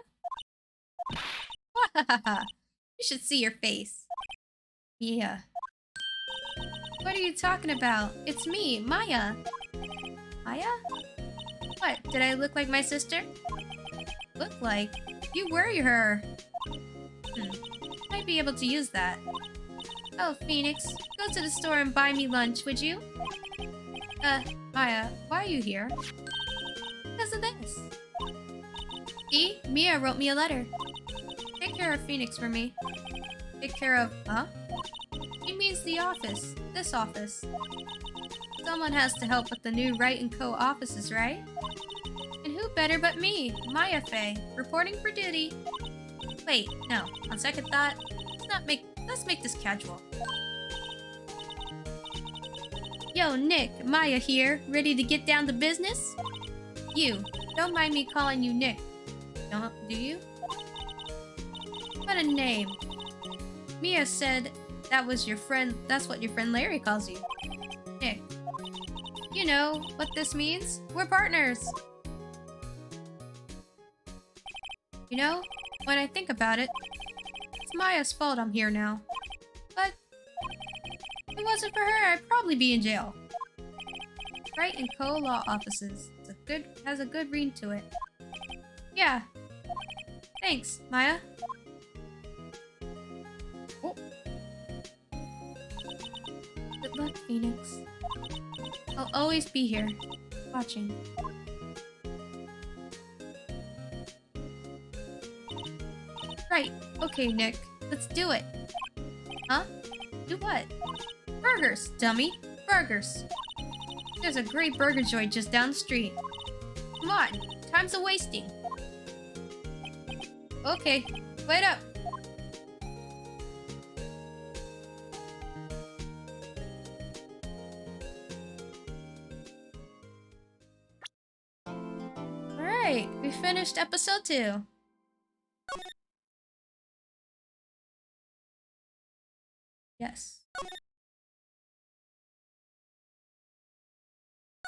You should see your face. Yeah. What are you talking about? It's me, Maya. Maya? What? What? Did I look like my sister? Look like? You were her. Might be able to use that. Oh, Phoenix, go to the store and buy me lunch, would you? Maya, why are you here? Because of this. See? Mia wrote me a letter. Take care of Phoenix for me. Take care of, huh? She means the office. This office. Someone has to help with the new Wright & Co. offices, right? And who better but me, Maya Faye, reporting for duty. Wait, no. On second thought, let's make this casual. Yo, Nick, Maya here. Ready to get down to business? You, don't mind me calling you Nick. Don't, do you? What a name. Mia said that was your friend. That's what your friend Larry calls you. Nick. You know what this means? We're partners. You know, when I think about it, it's Maya's fault I'm here now. But if it wasn't for her, I'd probably be in jail. Wright & Co. law offices. Has a good ring to it. Yeah. Thanks, Maya. Oh. Good luck, Phoenix. I'll always be here, watching. Right. Okay, Nick. Let's do it. Huh? Do what? Burgers, dummy. Burgers. There's a great burger joint just down the street. Come on. Time's a-wasting. Okay. Wait up. Alright. We finished episode 2. Yes.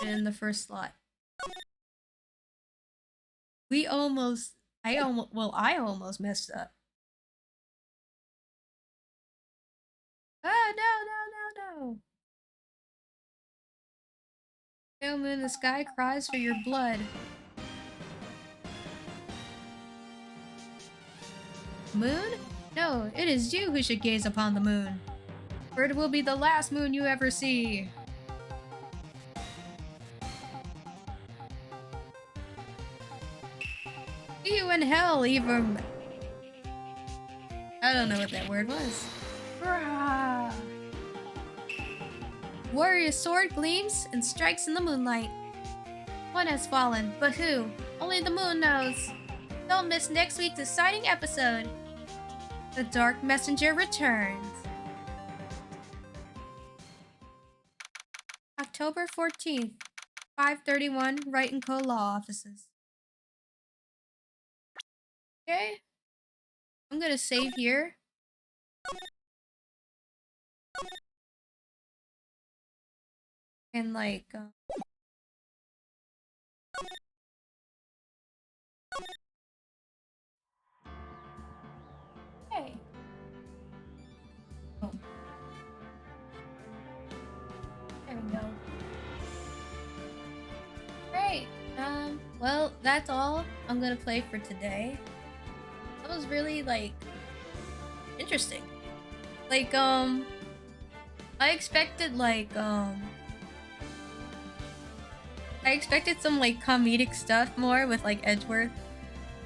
In the first slot. I almost messed up. Ah, no. Pale moon in the sky cries for your blood. Moon? No, it is you who should gaze upon the moon. For it will be the last moon you ever see. See you in hell, even. I don't know what that word was. Rah! Warrior's sword gleams and strikes in the moonlight. One has fallen, but who? Only the moon knows. Don't miss next week's exciting episode. The Dark Messenger returns. October 14th, 5:31, Wright & Co. Law Offices. Okay. I'm gonna save here. And like, hey. Oh. There we go. Great. Well, that's all I'm gonna play for today. That was really, like, interesting. Like, I expected, like, I expected some, like, comedic stuff more with, like, Edgeworth.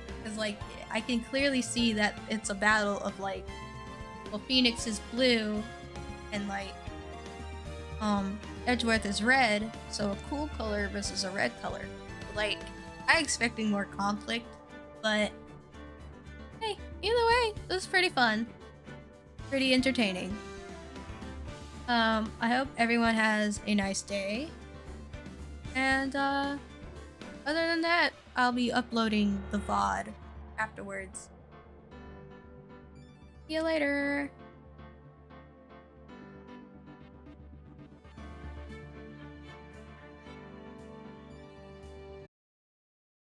Because, like, I can clearly see that it's a battle of, like, well, Phoenix is blue, and, like, Edgeworth is red, so a cool color versus a red color. Like, I expecting more conflict, but hey, either way, it was pretty fun. Pretty entertaining. I hope everyone has a nice day. And, other than that, I'll be uploading the VOD afterwards. See you later!